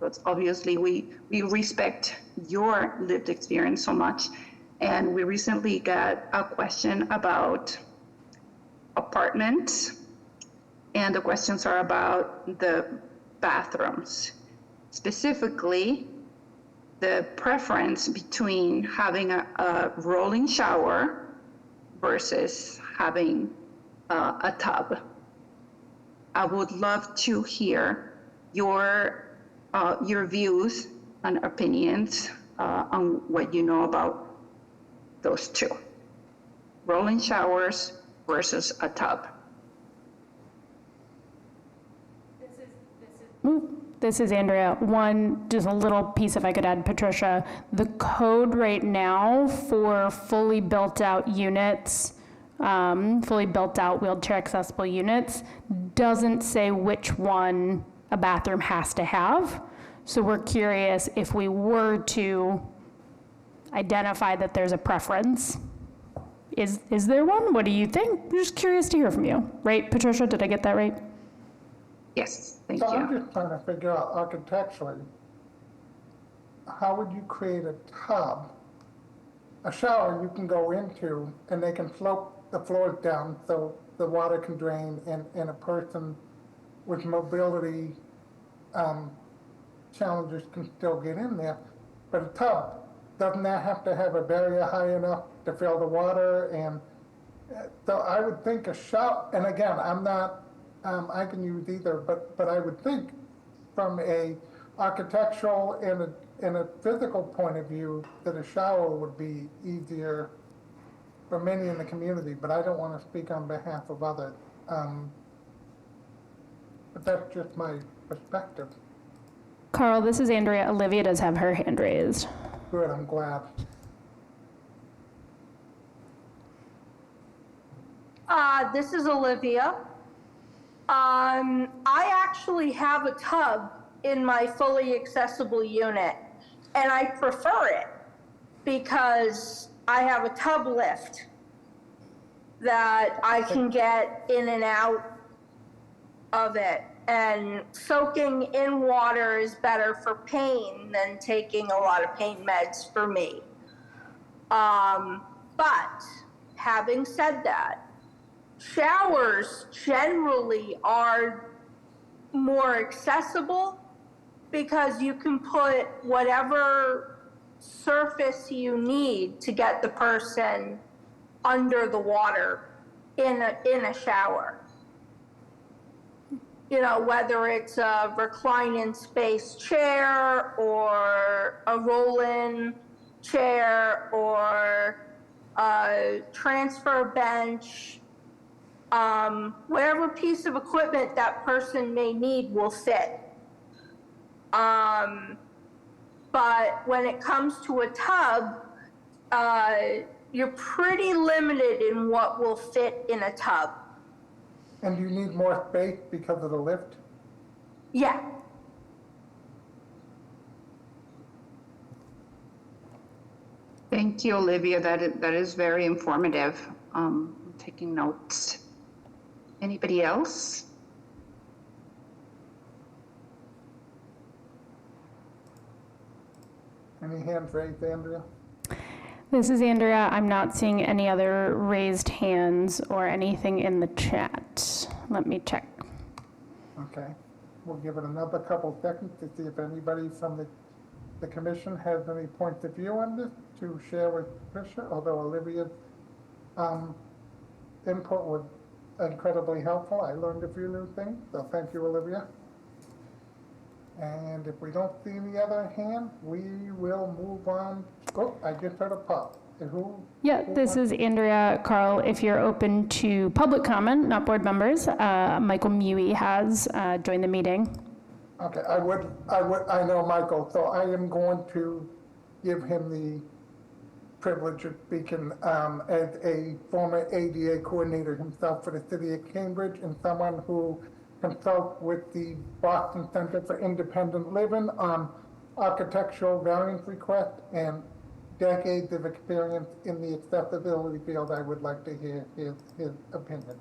L: But obviously we respect your lived experience so much. And we recently got a question about apartments, and the questions are about the bathrooms. Specifically, the preference between having a rolling shower versus having a tub. I would love to hear your views and opinions on what you know about those two. Rolling showers versus a tub.
A: This is Andrea. Just a little piece if I could add, Patricia. The code right now for fully built out units, fully built out wheelchair accessible units, doesn't say which one a bathroom has to have. So we're curious if we were to identify that there's a preference. Is there one? What do you think? I'm just curious to hear from you. Right, Patricia? Did I get that right?
L: Yes, thank
B: So
L: you.
B: I'm just trying to figure out architecturally, how would you create a tub? A shower you can go into and they can slope the floors down so the water can drain and a person with mobility challenges can still get in there. But a tub, doesn't that have to have a barrier high enough to fill the water? And so I would think a shower, and again, I'm not, I can use either, but I would think from a architectural and a physical point of view that a shower would be easier for many in the community, but I don't want to speak on behalf of others. But that's just my perspective.
A: Carl, this is Andrea. Olivia does have her hand raised.
B: Good, I'm glad.
E: This is Olivia. I actually have a tub in my fully accessible unit, and I prefer it because I have a tub lift that I can get in and out of it. And soaking in water is better for pain than taking a lot of pain meds for me. But having said that, showers generally are more accessible because you can put whatever surface you need to get the person under the water in a shower. You know, whether it's a reclining space chair or a roll-in chair or a transfer bench, whatever piece of equipment that person may need will fit. But when it comes to a tub, you're pretty limited in what will fit in a tub.
B: And you need more space because of the lift?
E: Yeah.
L: Thank you, Olivia. That is very informative. Taking notes. Anybody else?
B: Any hands raised, Andrea?
A: This is Andrea. I'm not seeing any other raised hands or anything in the chat. Let me check.
B: Okay. We'll give it another couple seconds to see if anybody from the commission has any points of view on this to share with Tricia, although Olivia's input was incredibly helpful. I learned a few new things, so thank you, Olivia. And if we don't see any other hands, we will move on. Oh, I just heard a pop.
A: Yeah, this is Andrea. Carl, if you're open to public comment, not board members, Michael Mewey has joined the meeting.
B: Okay, I know Michael, so I am going to give him the privilege of speaking as a former ADA coordinator himself for the city of Cambridge and someone who consults with the Boston Center for Independent Living on architectural variance requests and decades of experience in the accessibility field. I would like to hear his opinion.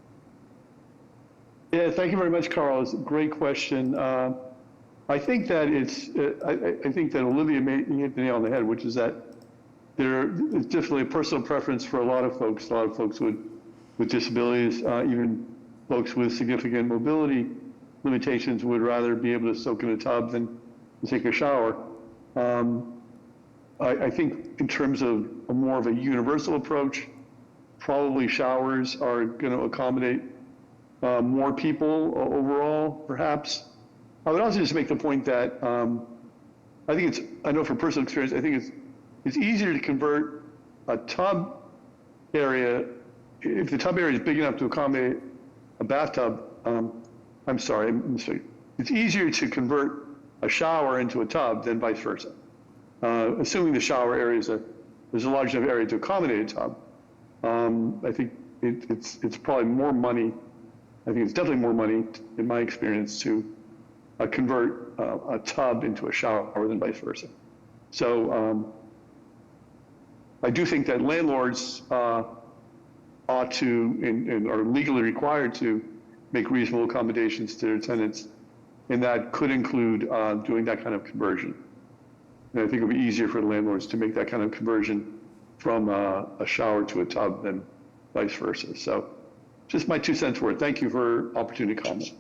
M: Yeah, thank you very much, Carl. It's a great question. I think that I think that Olivia hit the nail on the head, which is that it's definitely a personal preference for a lot of folks with disabilities, even folks with significant mobility limitations would rather be able to soak in a tub than take a shower. I think in terms of more of a universal approach, probably showers are going to accommodate more people overall, perhaps. I would also just make the point that I know from personal experience, I think it's easier to convert a tub area, if the tub area is big enough to accommodate a bathtub, it's easier to convert a shower into a tub than vice versa. Assuming the shower area there's a large enough area to accommodate a tub. I think it's probably more money. I think it's definitely more money, in my experience, to convert a tub into a shower than vice versa. So I do think that landlords ought to and are legally required to make reasonable accommodations to their tenants, and that could include doing that kind of conversion. And I think it would be easier for the landlords to make that kind of conversion from a shower to a tub than vice versa. So just my 2 cents worth. Thank you for opportunity to comment.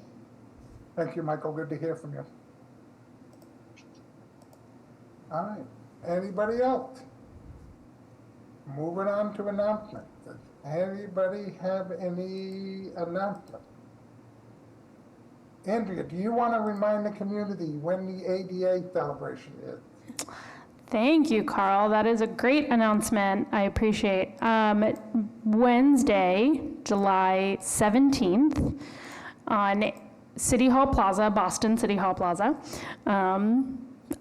B: Thank you, Michael. Good to hear from you. All right. Anybody else? Moving on to announcements. Does anybody have any announcements? Andrea, do you want to remind the community when the ADA celebration is?
A: Thank you, Carl. That is a great announcement. I appreciate. Wednesday, July 17th, on City Hall Plaza, Boston City Hall Plaza.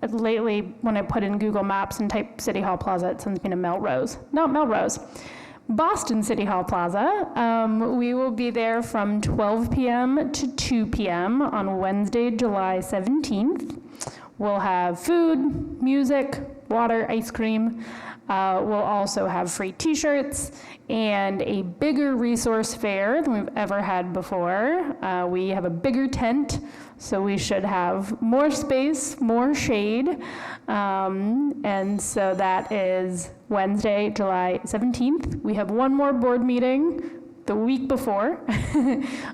A: Lately, when I put in Google Maps and type City Hall Plaza, it sends me to Melrose. Not Melrose. Boston City Hall Plaza. We will be there from 12 p.m. to 2 p.m. on Wednesday, July 17th. We'll have food, music, water, ice cream. We'll also have free t-shirts and a bigger resource fair than we've ever had before. We have a bigger tent, so we should have more space, more shade. And so that is Wednesday, July 17th. We have one more board meeting the week before.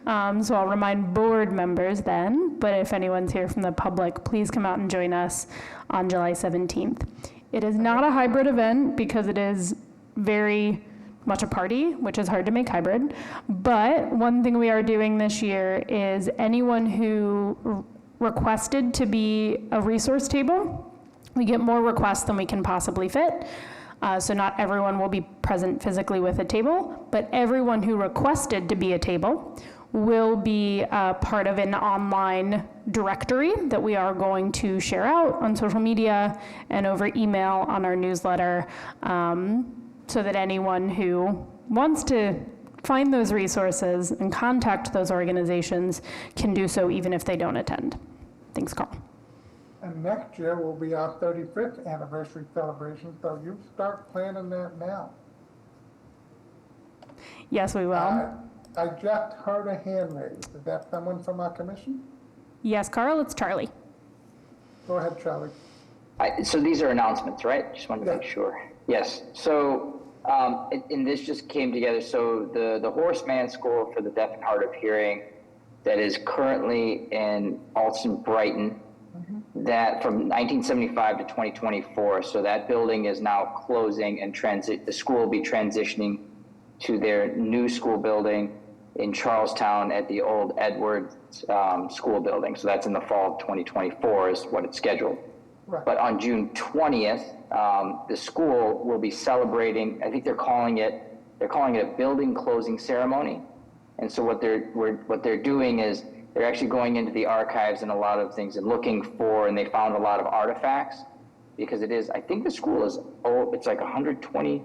A: So I'll remind board members then, but if anyone's here from the public, please come out and join us on July 17th. It is not a hybrid event because it is very much a party, which is hard to make hybrid. But one thing we are doing this year is anyone who requested to be a resource table, we get more requests than we can possibly fit. So not everyone will be present physically with a table, but everyone who requested to be a table will be part of an online directory that we are going to share out on social media and over email on our newsletter, so that anyone who wants to find those resources and contact those organizations can do so even if they don't attend. Thanks, Carl.
B: And next year will be our 35th anniversary celebration, so you start planning that now.
A: Yes, we will.
B: I just heard a hand raised. Is that someone from our commission?
A: Yes, Carl, it's Charlie.
B: Go ahead, Charlie.
H: So these are announcements, right? Just wanted to make sure. Yes. So, and this just came together. So the Horseman School for the Deaf and Hard of Hearing that is currently in Alston Brighton, that from 1975 to 2024. So that building is now closing and the school will be transitioning to their new school building in Charlestown at the old Edwards school building. So that's in the fall of 2024 is what it's scheduled. Right. But on June 20th, the school will be celebrating, I think they're calling it a building closing ceremony. And so what they're doing is they're actually going into the archives and a lot of things and looking for, and they found a lot of artifacts because it is, I think the school is old, it's like 120,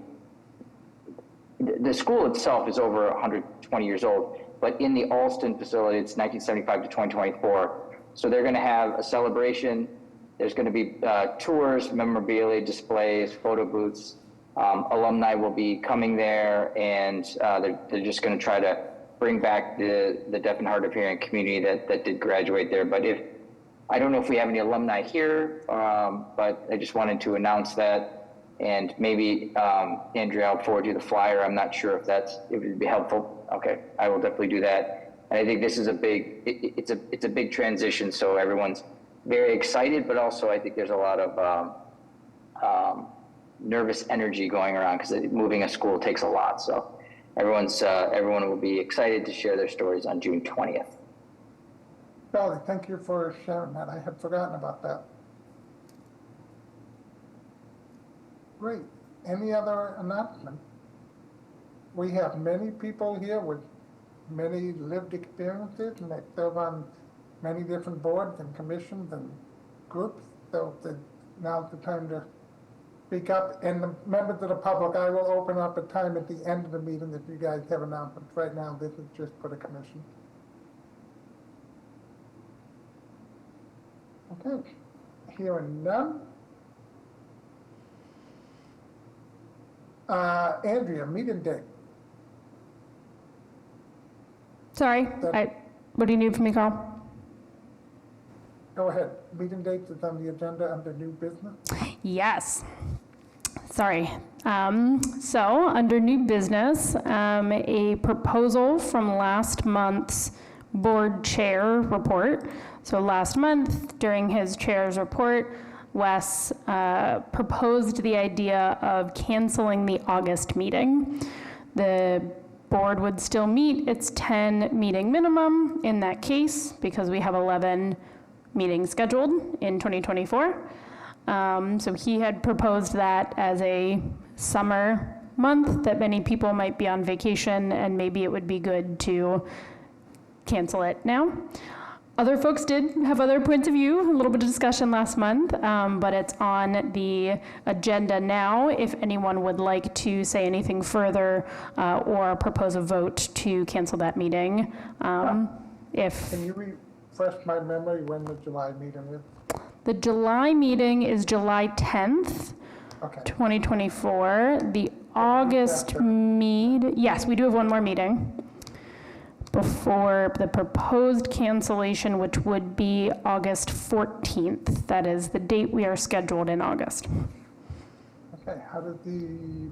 H: the school itself is over 120 years old, but in the Alston facility, it's 1975 to 2024. So they're going to have a celebration. There's going to be tours, memorabilia displays, photo booths. Alumni will be coming there, and they're just going to try to bring back the deaf and hard of hearing community that did graduate there. But I don't know if we have any alumni here, but I just wanted to announce that. And maybe, Andrea, I'll forward you the flyer. I'm not sure if it would be helpful. Okay, I will definitely do that. And I think this is it's a big transition. So everyone's very excited, but also I think there's a lot of nervous energy going around because moving a school takes a lot. So everyone will be excited to share their stories on June 20th.
B: Charlie, thank you for sharing that. I had forgotten about that. Great. Any other announcements? We have many people here with many lived experiences, and they serve on many different boards and commissions and groups. So now's the time to speak up. And the members of the public, I will open up a time at the end of the meeting if you guys have announcements. Right now, this is just for the commission. Okay. Hearing none. Andrea, meeting date.
A: Sorry, what do you need from me, Carl?
B: Go ahead. Meeting date is on the agenda under new business.
A: Yes. Sorry. So under new business, a proposal from last month's board chair report. So last month, during his chair's report, Wes proposed the idea of canceling the August meeting. The board would still meet its 10 meeting minimum in that case because we have 11 meetings scheduled in 2024. So he had proposed that as a summer month that many people might be on vacation and maybe it would be good to cancel it now. Other folks did have other points of view, a little bit of discussion last month, but it's on the agenda now. If anyone would like to say anything further or propose a vote to cancel that meeting, if...
B: Can you refresh my memory when the July meeting is?
A: The July meeting is July 10th,
B: Okay.
A: 2024. The August yes, we do have one more meeting before the proposed cancellation, which would be August 14th. That is the date we are scheduled in August.
B: Okay, how did the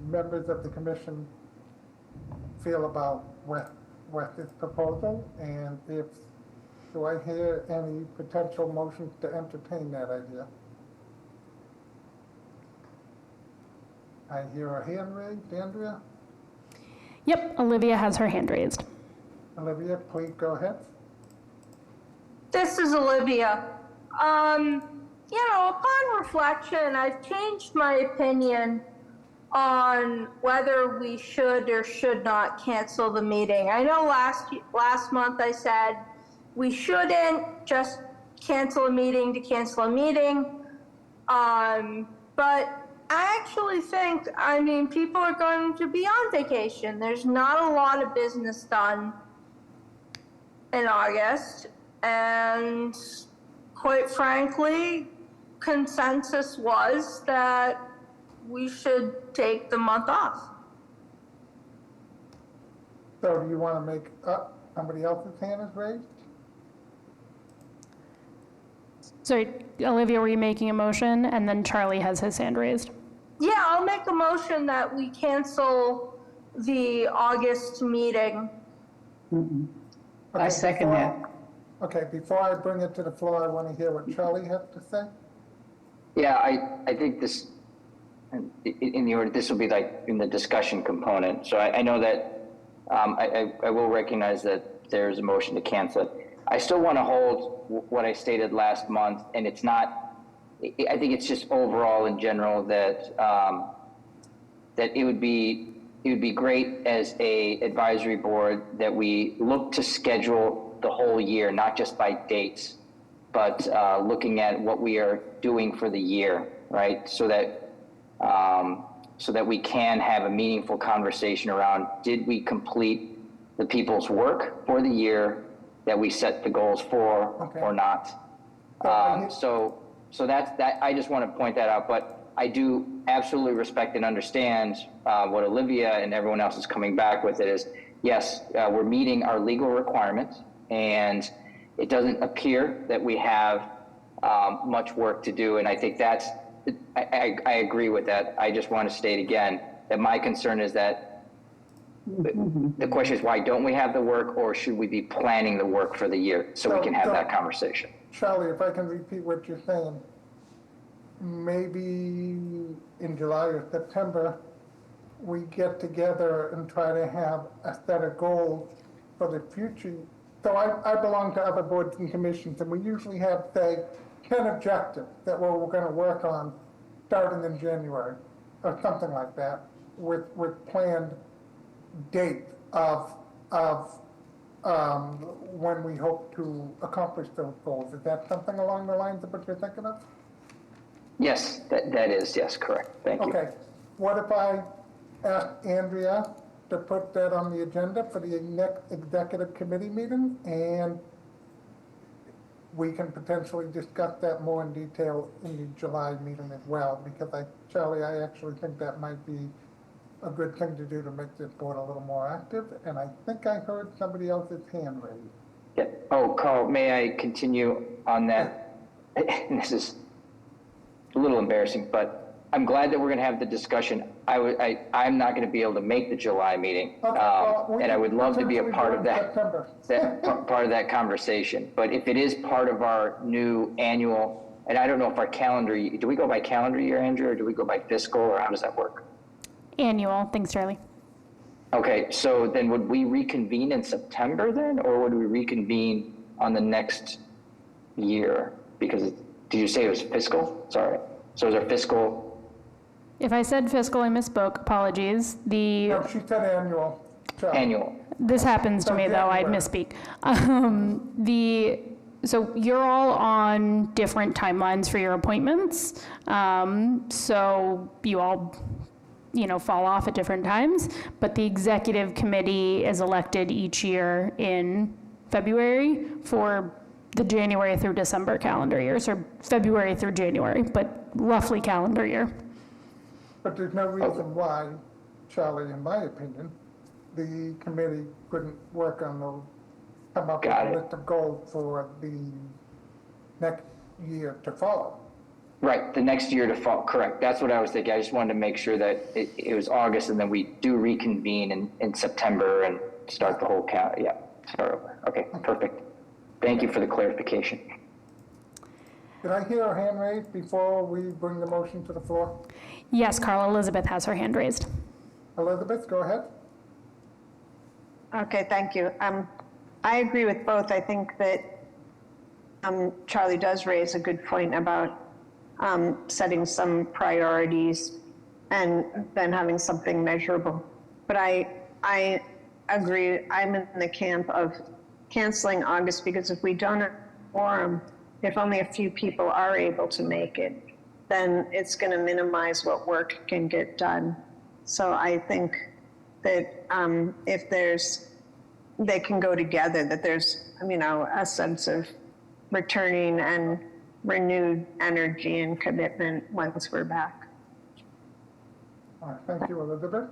B: members of the commission feel about with this proposal? And do I hear any potential motions to entertain that idea? I hear a hand raised. Andrea?
A: Yep, Olivia has her hand raised.
B: Olivia, please go ahead.
E: This is Olivia. Upon reflection, I've changed my opinion on whether we should or should not cancel the meeting. I know last month I said we shouldn't just cancel a meeting to cancel a meeting. But I actually think, people are going to be on vacation. There's not a lot of business done in August, and quite frankly, consensus was that we should take the month off.
B: So do you want to make up somebody else's hand is raised?
A: Sorry, Olivia, were you making a motion? And then Charlie has his hand raised.
E: Yeah, I'll make a motion that we cancel the August meeting.
D: Mm-mm.
B: Okay,
D: I second that.
B: Okay, before I bring it to the floor, I want to hear what Charlie has to say.
H: Yeah, I think this, in the order, this will be like in the discussion component. So I know that I will recognize that there's a motion to cancel it. I still want to hold what I stated last month, and it's not, I think it's just overall in general that that it would be great as a advisory board that we look to schedule the whole year, not just by dates, but looking at what we are doing for the year, right? So that we can have a meaningful conversation around, did we complete the people's work for the year that we set the goals for or not? So that's that. I just want to point that out, but I do absolutely respect and understand what Olivia and everyone else is coming back with. It is, yes, we're meeting our legal requirements, and it doesn't appear that we have much work to do. And I think that's, I agree with that. I just want to state again that my concern is that the question is, why don't we have the work, or should we be planning the work for the year so we can have that conversation?
B: Charlie, if I can repeat what you're saying, maybe in July or September, we get together and try to have a set of goals for the future. So I belong to other boards and commissions, and we usually have, say, 10 objectives that we're going to work on starting in January or something like that, with planned date of when we hope to accomplish those goals. Is that something along the lines of what you're thinking of?
H: Yes, that is, yes, correct. Thank you.
B: Okay. What if I ask Andrea to put that on the agenda for the next executive committee meeting, and we can potentially discuss that more in detail in the July meeting as well, because Charlie, I actually think that might be a good thing to do to make this board a little more active, and I think I heard somebody else's hand raised.
H: Yeah. Oh, Carl, may I continue on that? This is a little embarrassing, but I'm glad that we're going to have the discussion. I'm not going to be able to make the July meeting, and I would love to be a part of that, part of that conversation. But if it is part of our new annual, and I don't know if our calendar, do we go by calendar year, Andrew, or do we go by fiscal, or how does that work?
A: Annual. Thanks, Charlie.
H: Okay, so then would we reconvene in September then, or would we reconvene on the next year? Because did you say it was fiscal? Sorry. So is our fiscal?
A: If I said fiscal, I misspoke. Apologies.
B: No, she said annual.
H: Annual.
A: This happens to me, though. I'd misspeak. The So you're all on different timelines for your appointments. So you all, fall off at different times, but the executive committee is elected each year in February for the January through December calendar years, or February through January, but roughly calendar year.
B: But there's no reason why, Charlie, in my opinion, the committee couldn't work on come up with a list of goals for the next year to follow.
H: Right, the next year to fall, correct. That's what I was thinking. I just wanted to make sure that it was August and then we do reconvene in September and start the whole count. Yeah, start over. Okay, perfect. Thank you for the clarification.
B: Did I hear a hand raised before we bring the motion to the floor?
A: Yes, Carl, Elizabeth has her hand raised.
B: Elizabeth, go ahead.
C: Okay, thank you. I agree with both. I think that Charlie does raise a good point about setting some priorities and then having something measurable. But I agree. I'm in the camp of canceling August, because if we don't have a quorum, if only a few people are able to make it, then it's going to minimize what work can get done. So I think that if they can go together, that there's, a sense of returning and renewed energy and commitment once we're back.
B: All right, thank you, Elizabeth.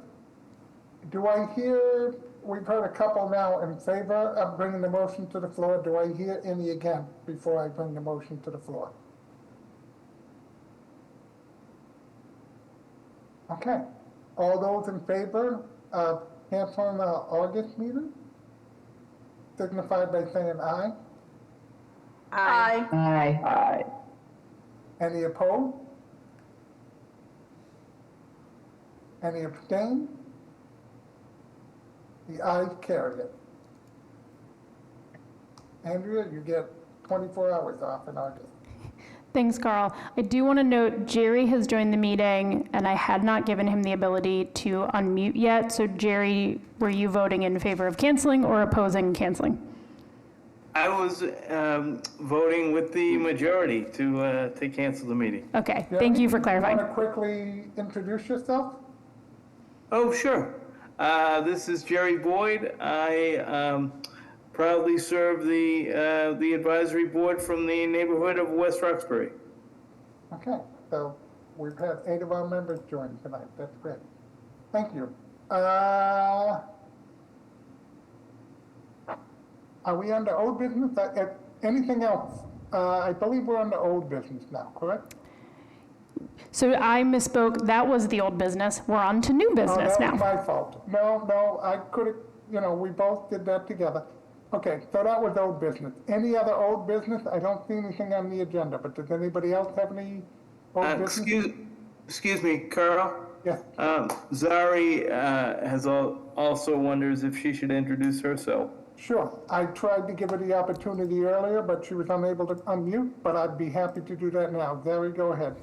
B: Do I hear, we've heard a couple now in favor of bringing the motion to the floor. Do I hear any again before I bring the motion to the floor? Okay. All those in favor of canceling the August meeting signify by saying aye.
E: Aye.
H: Aye. Aye.
B: Any opposed? Any abstain? The ayes carry it. Andrea, you get 24 hours off in August.
A: Thanks, Carl. I do want to note Jerry has joined the meeting, and I had not given him the ability to unmute yet. So Jerry, were you voting in favor of canceling or opposing canceling?
N: I was voting with the majority to cancel the meeting.
A: Okay, thank you for clarifying.
B: You want to quickly introduce yourself?
N: Oh, sure. This is Jerry Boyd. I proudly serve the advisory board from the neighborhood of West Roxbury.
B: Okay, so we've had 8 of our members join tonight. That's great. Thank you. Are we under old business? Anything else? I believe we're under old business now, correct?
A: So I misspoke. That was the old business. We're on to new business
B: that
A: now.
B: was my fault. No, I could have, we both did that together. Okay, so that was old business. Any other old business? I don't see anything on the agenda, but does anybody else have any old business?
N: Excuse me, Carl.
B: Yes.
N: Zari also wonders if she should introduce herself.
B: Sure. I tried to give her the opportunity earlier, but she was unable to unmute, but I'd be happy to do that now. Zari, go ahead.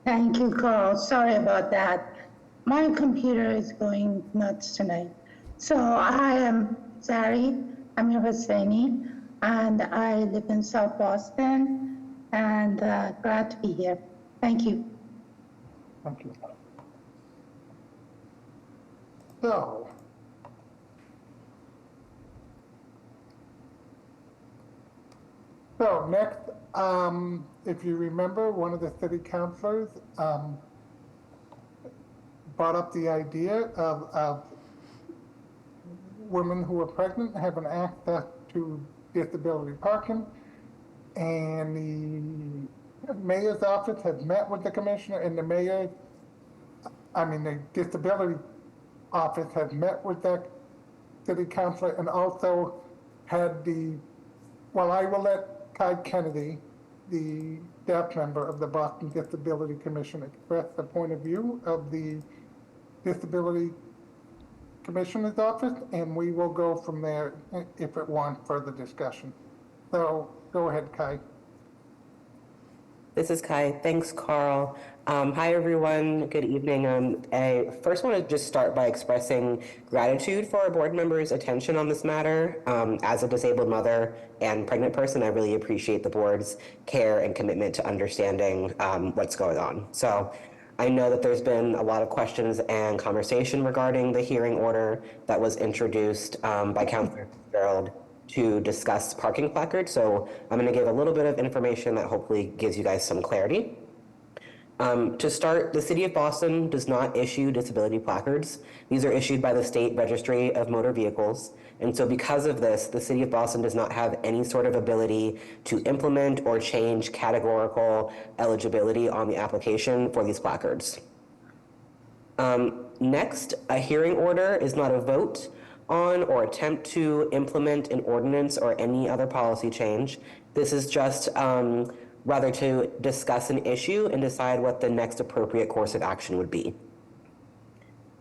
O: Thank you, Carl. Sorry about that. My computer is going nuts tonight. So I am Zari Amir Hosseini, and I live in South Boston, and glad to be here. Thank you.
B: Thank you. So next, if you remember, one of the city councilors brought up the idea of women who are pregnant having access to disability parking, and the mayor's office has met with the commissioner, and the disability office has met with that city councilor, and also had I will let Kai Kennedy, the staff member of the Boston Disability Commission, express the point of view of the Disability Commissioner's office, and we will go from there if it wants further discussion. So go ahead, Kai.
P: This is Kai. Thanks, Carl. Hi, everyone. Good evening. I first want to just start by expressing gratitude for our board members' attention on this matter. As a disabled mother and pregnant person, I really appreciate the board's care and commitment to understanding what's going on. So I know that there's been a lot of questions and conversation regarding the hearing order that was introduced by Councilor Fitzgerald to discuss parking placards. So I'm going to give a little bit of information that hopefully gives you guys some clarity. To start, the City of Boston does not issue disability placards. These are issued by the State Registry of Motor Vehicles. And so because of this, the City of Boston does not have any sort of ability to implement or change categorical eligibility on the application for these placards. Next, a hearing order is not a vote on or attempt to implement an ordinance or any other policy change. This is just rather to discuss an issue and decide what the next appropriate course of action would be.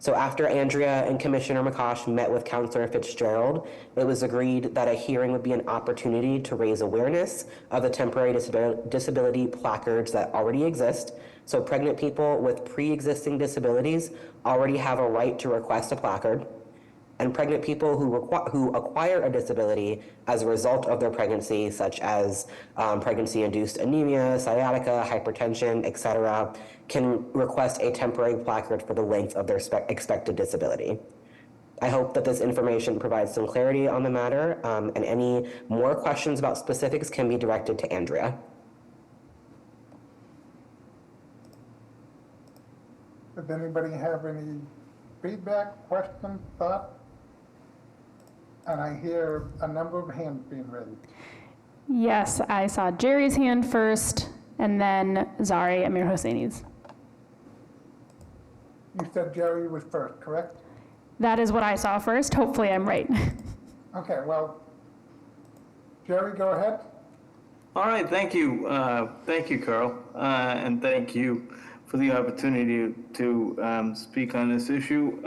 P: So after Andrea and Commissioner McCosh met with Councilor Fitzgerald, it was agreed that a hearing would be an opportunity to raise awareness of the temporary disability placards that already exist. So pregnant people with pre-existing disabilities already have a right to request a placard. And pregnant people who acquire a disability as a result of their pregnancy, such as pregnancy-induced anemia, sciatica, hypertension, etc., can request a temporary placard for the length of their expected disability. I hope that this information provides some clarity on the matter, and any more questions about specifics can be directed to Andrea.
B: Does anybody have any feedback, questions, thoughts? And I hear a number of hands being raised.
A: Yes, I saw Jerry's hand first, and then Zari Amir Hosseini's.
B: You said Jerry was first, correct?
A: That is what I saw first. Hopefully I'm right.
B: Okay, well, Jerry, go ahead.
N: All right, thank you. Thank you, Carl. And thank you for the opportunity to speak on this issue.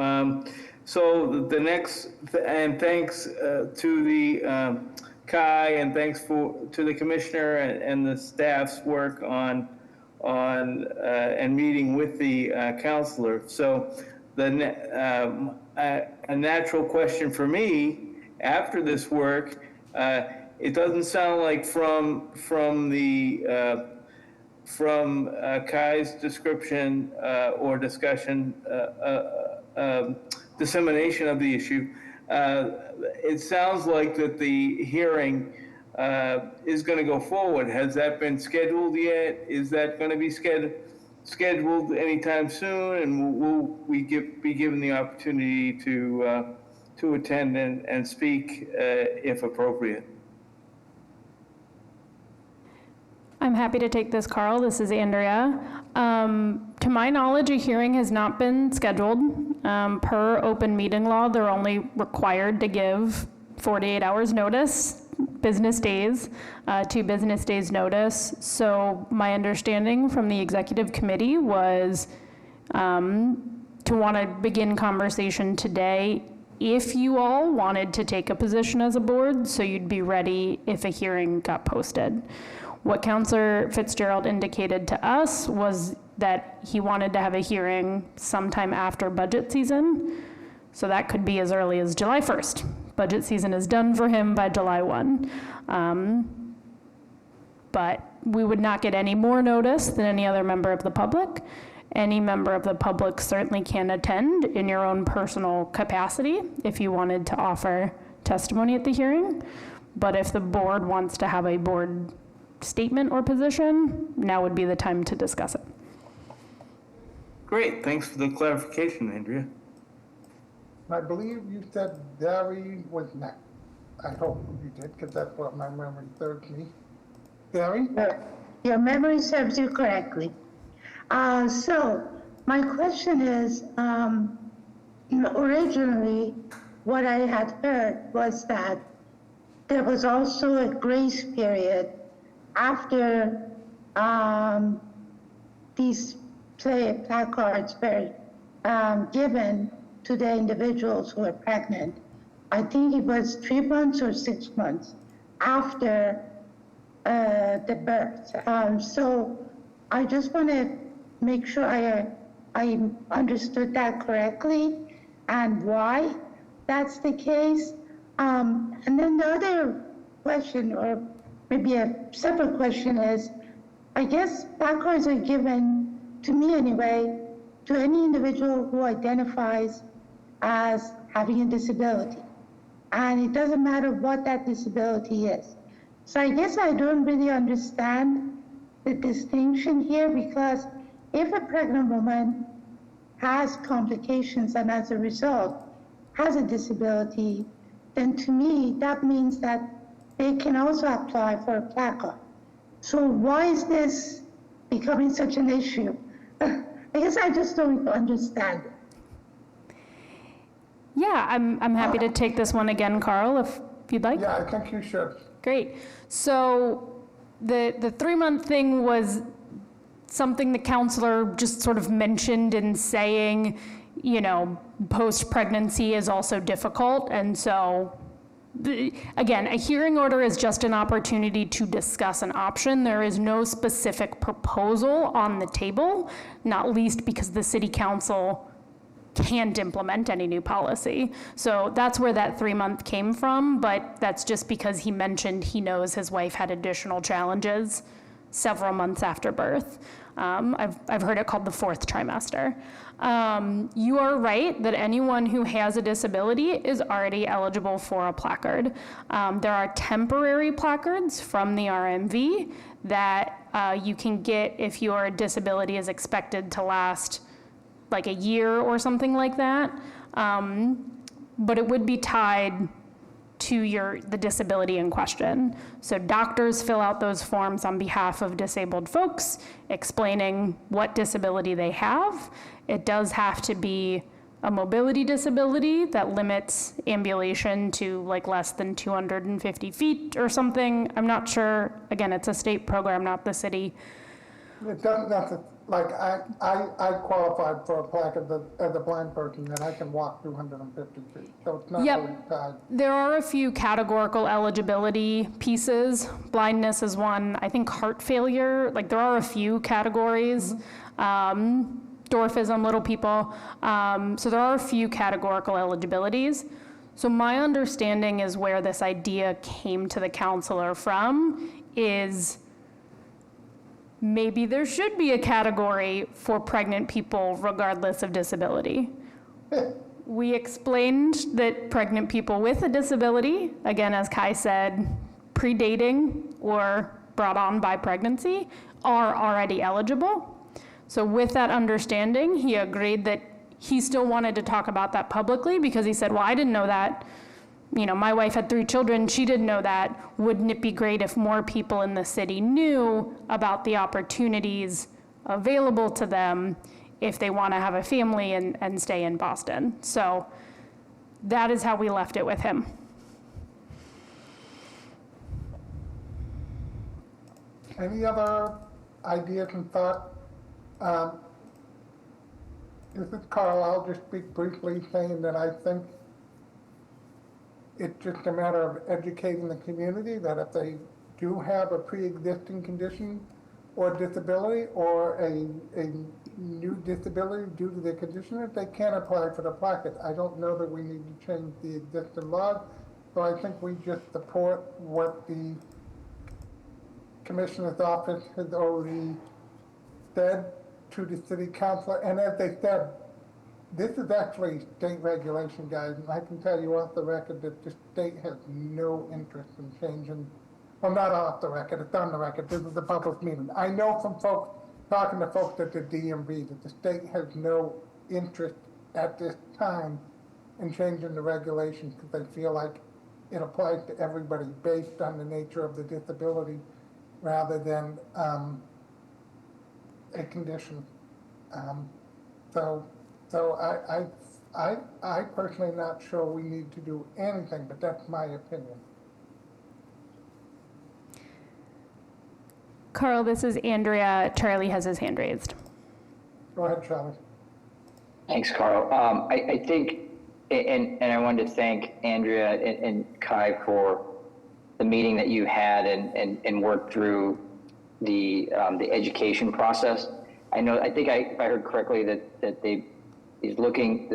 N: So the next, and thanks to the Kai, and thanks to the commissioner and the staff's work on and meeting with the counselor. So a natural question for me after this work, it doesn't sound like from Kai's description or discussion, dissemination of the issue, it sounds like that the hearing is going to go forward. Has that been scheduled yet? Is that going to be scheduled anytime soon? And will we be given the opportunity to attend and speak if appropriate?
A: I'm happy to take this, Carl. This is Andrea. To my knowledge, a hearing has not been scheduled. Per open meeting law, they're only required to give 48 hours notice, business days, 2 business days notice. So my understanding from the executive committee was to want to begin conversation today if you all wanted to take a position as a board, so you'd be ready if a hearing got posted. What Councilor Fitzgerald indicated to us was that he wanted to have a hearing sometime after budget season. So that could be as early as July 1st. Budget season is done for him by July 1. But we would not get any more notice than any other member of the public. Any member of the public certainly can attend in your own personal capacity if you wanted to offer testimony at the hearing. But if the board wants to have a board statement or position, now would be the time to discuss it.
N: Great, thanks for the clarification, Andrea.
B: I believe you said Gary was next. I hope you did, because that's what my memory serves me. Gary?
O: Your memory serves you correctly. So my question is, originally what I had heard was that there was also a grace period after these placards were given to the individuals who were pregnant. I think it was 3 months or 6 months after the birth. So I just want to make sure I understood that correctly and why that's the case. And then the other question, or maybe a separate question, is I guess placards are given, to me anyway, to any individual who identifies as having a disability. And it doesn't matter what that disability is. So I guess I don't really understand the distinction here, because if a pregnant woman has complications and as a result has a disability, then to me that means that they can also apply for a placard. So why is this becoming such an issue? I guess I just don't understand it.
A: Yeah, I'm happy to take this one again, Carl, if you'd like.
B: Yeah, I think you should.
A: Great. So the 3-month thing was something the counselor just sort of mentioned in saying, you know, post-pregnancy is also difficult. And so, again, a hearing order is just an opportunity to discuss an option. There is no specific proposal on the table, not least because the city council can't implement any new policy. So that's where that 3-month came from, but that's just because he mentioned he knows his wife had additional challenges several months after birth. I've heard it called the 4th trimester. You are right that anyone who has a disability is already eligible for a placard. There are temporary placards from the RMV that you can get if your disability is expected to last like a year or something like that. But it would be tied to the disability in question. So doctors fill out those forms on behalf of disabled folks, explaining what disability they have. It does have to be a mobility disability that limits ambulation to like less than 250 feet or something. I'm not sure. Again, it's a state program, not the city.
B: It doesn't have to, like, I qualified for a placard as a blind person, and I can walk 250 feet, so it's not really tied.
A: There are a few categorical eligibility pieces. Blindness is one. I think heart failure, like there are a few categories. Dwarfism, little people. So there are a few categorical eligibilities. So my understanding is where this idea came to the counselor from is maybe there should be a category for pregnant people regardless of disability. We explained that pregnant people with a disability, again, as Kai said, predating or brought on by pregnancy, are already eligible. So with that understanding, he agreed that he still wanted to talk about that publicly because he said, well, I didn't know that. You know, my wife had 3 children, she didn't know that. Wouldn't it be great if more people in the city knew about the opportunities available to them if they want to have a family and stay in Boston? So that is how we left it with him.
B: Any other ideas and thoughts? This is Carl. I'll just speak briefly, saying that I think it's just a matter of educating the community that if they do have a pre-existing condition or disability or a new disability due to their condition, if they can apply for the placard. I don't know that we need to change the existing laws, so I think we just support what the Commissioner's office has already said to the city council. And as they said, this is actually state regulation, guys, and I can tell you off the record that the state has no interest in changing, well, not off the record, it's on the record, this is a public meeting. I know from folks, talking to folks at the DMV, that the state has no interest at this time in changing the regulations because they feel like it applies to everybody based on the nature of the disability rather than a condition. So I personally not sure we need to do anything, but that's my opinion.
A: Carl, this is Andrea. Charlie has his hand raised.
B: Go ahead, Charlie.
H: Thanks, Carl. I think, and I wanted to thank Andrea and Kai for the meeting that you had and worked through the education process. I think if I heard correctly that the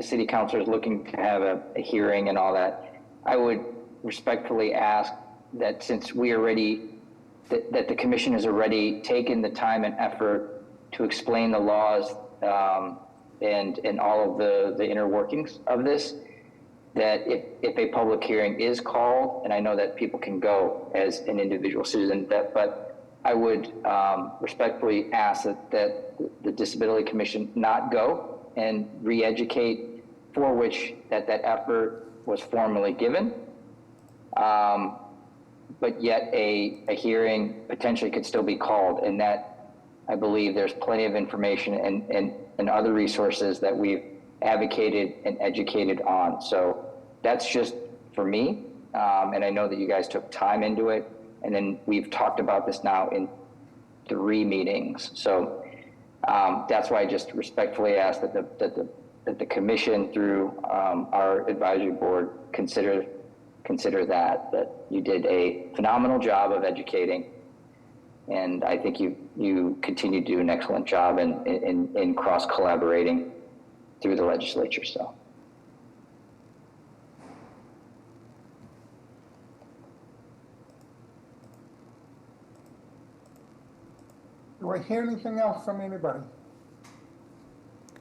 H: city councilor is looking to have a hearing and all that. I would respectfully ask that since that the commission has already taken the time and effort to explain the laws and all of the inner workings of this, that if a public hearing is called, and I know that people can go as an individual citizen, but I would respectfully ask that the Disability Commission not go and re-educate, for which that effort was formally given. But yet a hearing potentially could still be called, and that I believe there's plenty of information and other resources that we've advocated and educated on. So that's just for me, and I know that you guys took time into it, and then we've talked about this now in 3 meetings. So that's why I just respectfully ask that the commission through our advisory board consider that you did a phenomenal job of educating, and I think you continue to do an excellent job in cross collaborating through the legislature. So.
B: Do I hear anything else from anybody?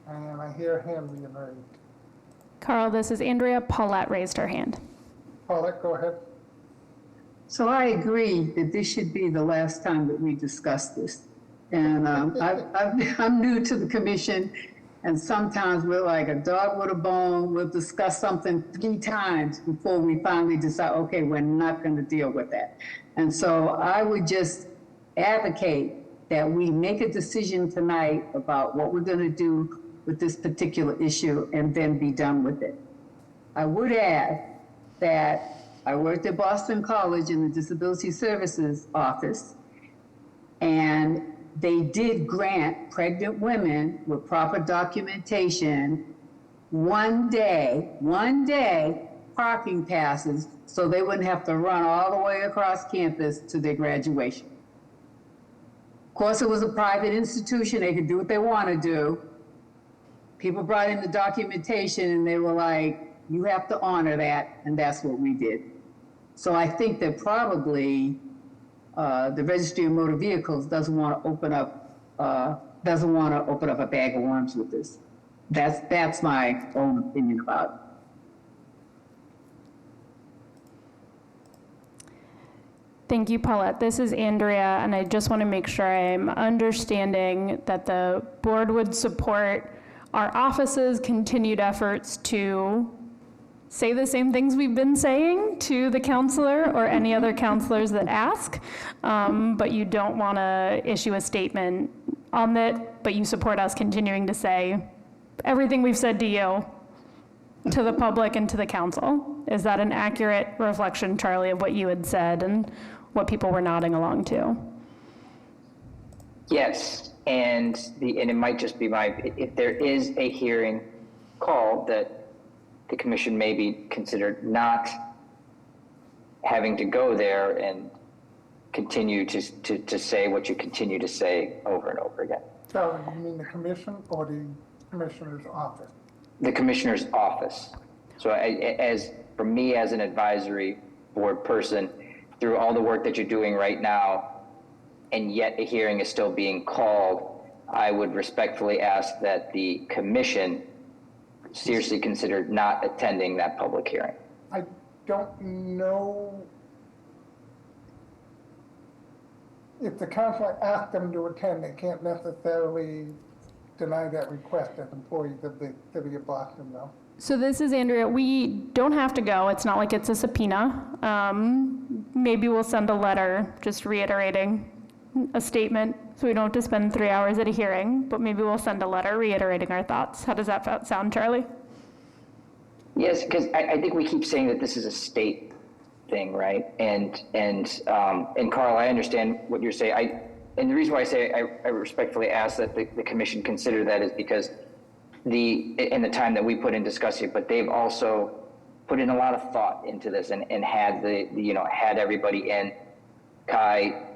B: And I hear a hand being raised.
A: Carl, this is Andrea. Paulette raised her hand.
B: Paulette, go ahead.
D: So I agree that this should be the last time that we discuss this. And I'm new to the commission, and sometimes we're like a dog with a bone. We'll discuss something 3 times before we finally decide, okay, we're not going to deal with that. And so I would just advocate that we make a decision tonight about what we're going to do with this particular issue and then be done with it. I would add that I worked at Boston College in the Disability Services office, and they did grant pregnant women with proper documentation one day parking passes so they wouldn't have to run all the way across campus to their graduation. Of course, it was a private institution. They could do what they want to do. People brought in the documentation and they were like, you have to honor that, and that's what we did. So I think that probably the Registry of Motor Vehicles doesn't want to open up a bag of worms with this. That's my own opinion about it.
A: Thank you, Paulette. This is Andrea, and I just want to make sure I'm understanding that the board would support our office's continued efforts to say the same things we've been saying to the counselor or any other counselors that ask, but you don't want to issue a statement on that, but you support us continuing to say everything we've said to you, to the public and to the council. Is that an accurate reflection, Charlie, of what you had said and what people were nodding along to?
H: Yes, and it might just be if there is a hearing called, that the commission may be considered not having to go there and continue to say what you continue to say over and over again.
B: So you mean the commission or the commissioner's office?
H: The commissioner's office. So for me as an advisory board person, through all the work that you're doing right now, and yet a hearing is still being called, I would respectfully ask that the commission seriously consider not attending that public hearing.
B: I don't know if the counselor asked them to attend, they can't necessarily deny that request as employees of the city of Boston, though.
A: So this is Andrea. We don't have to go. It's not like it's a subpoena. Maybe we'll send a letter just reiterating a statement so we don't have to spend 3 hours at a hearing, but maybe we'll send a letter reiterating our thoughts. How does that sound, Charlie?
H: Yes, because I think we keep saying that this is a state thing, right? And Carl, I understand what you're saying. And the reason why I say I respectfully ask that the commission consider that is because in the time that we put in discussing it, but they've also put in a lot of thought into this and had had everybody in. Kai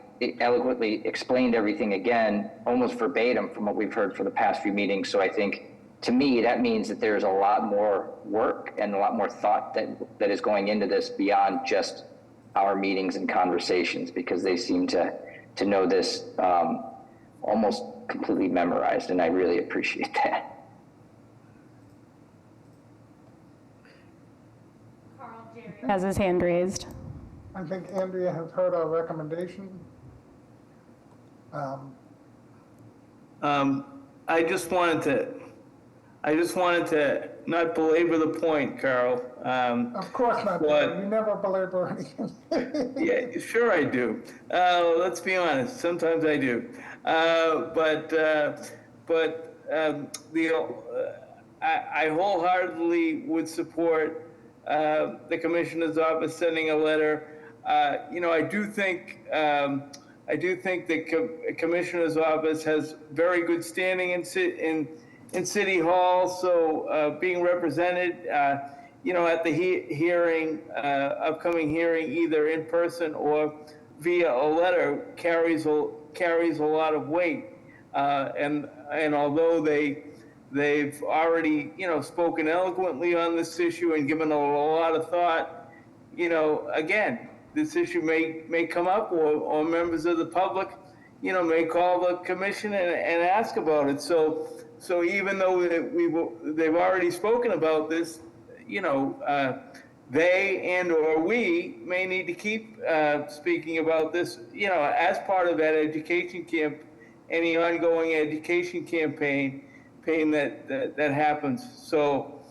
H: eloquently explained everything again, almost verbatim from what we've heard for the past few meetings. So I think, to me, that means that there's a lot more work and a lot more thought that is going into this beyond just our meetings and conversations, because they seem to know this almost completely memorized, and I really appreciate that.
A: Has his hand raised.
B: I think Andrea has heard our recommendation.
N: I just wanted to not belabor the point, Carl.
B: Of course not,
N: but,
B: you never belabor anything.
N: yeah, sure I do. Let's be honest, sometimes I do. I wholeheartedly would support the commissioner's office sending a letter. I do think the commissioner's office has very good standing in City Hall, so being represented, at the hearing, upcoming hearing, either in person or via a letter, carries a lot of weight. And although they've already, spoken eloquently on this issue and given a lot of thought, again, this issue may come up, or members of the public, may call the commission and ask about it. So even though they've already spoken about this, they and or we may need to keep speaking about this, as part of that education any ongoing education campaign that happens. So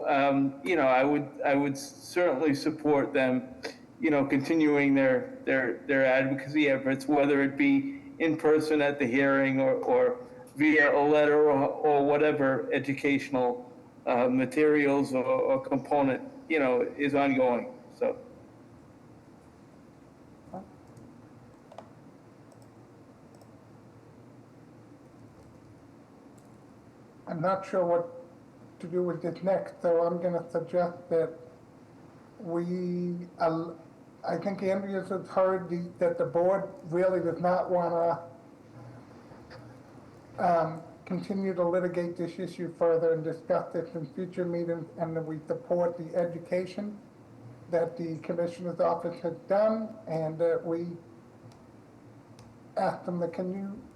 N: I would certainly support them, continuing their advocacy efforts, whether it be in person at the hearing or via a letter or whatever educational materials or component, is ongoing. So.
B: I'm not sure what to do with this next, so I'm going to suggest that I think Andrea has heard that the board really does not want to continue to litigate this issue further and discuss this in future meetings, and that we support the education that the commissioner's office has done, and that we ask them to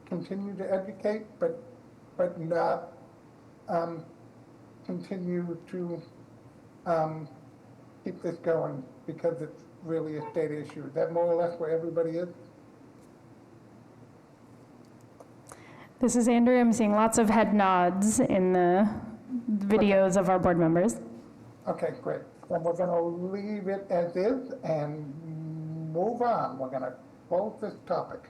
B: continue to educate, but not continue to keep this going, because it's really a state issue. Is that more or less where everybody is?
A: This is Andrea. I'm seeing lots of head nods in the videos of our board members.
B: Okay, great. Then we're going to leave it as is and move on. We're going to close this topic.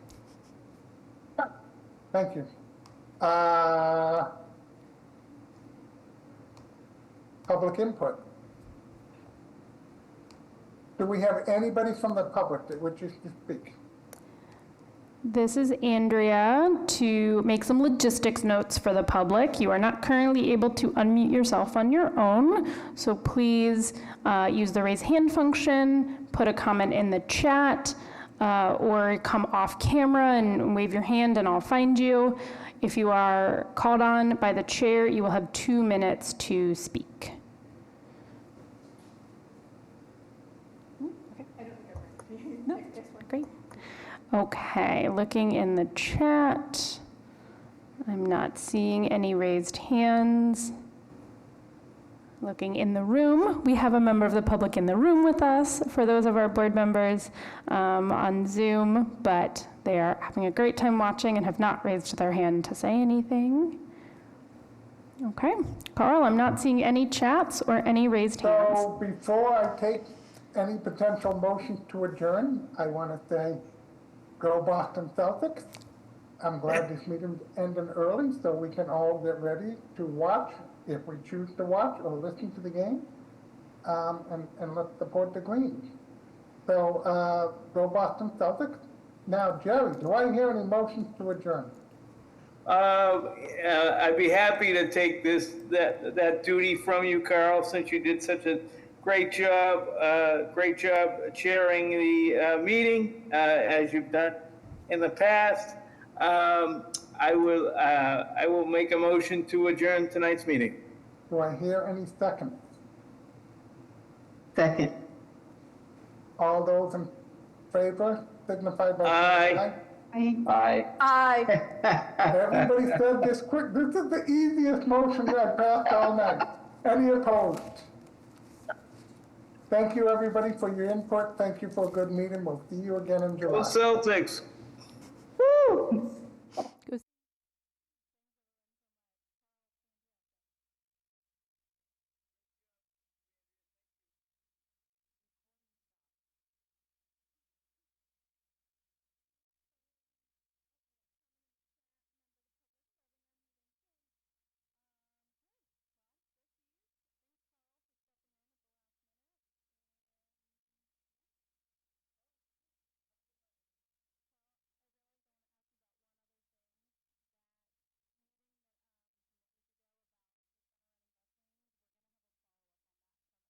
B: Thank you. Public input. Do we have anybody from the public that wishes to speak?
A: This is Andrea to make some logistics notes for the public. You are not currently able to unmute yourself on your own, so please use the raise hand function, put a comment in the chat, or come off camera and wave your hand and I'll find you. If you are called on by the chair, you will have 2 minutes to speak. Great. Okay, looking in the chat, I'm not seeing any raised hands. Looking in the room, we have a member of the public in the room with us for those of our board members on Zoom, but they are having a great time watching and have not raised their hand to say anything. Okay, Carl, I'm not seeing any chats or any raised hands.
B: So before I take any potential motions to adjourn, I want to say, go Boston Celtics. I'm glad this meeting's ending early so we can all get ready to watch, if we choose to watch or listen to the game, and let's support the Greens. So go Boston Celtics. Now, Jerry, do I hear any motions to adjourn?
N: I'd be happy to take that duty from you, Carl, since you did such a great job chairing the meeting, as you've done in the past. I will make a motion to adjourn tonight's meeting.
B: Do I hear any seconds?
D: Second.
B: All those in favor signify by saying aye.
H: Aye.
E: Aye.
B: Everybody said this quick. This is the easiest motion I've passed all night. Any opposed? Thank you, everybody, for your input. Thank you for a good meeting. We'll see you again in July.
N: Go Celtics.
B: Woo!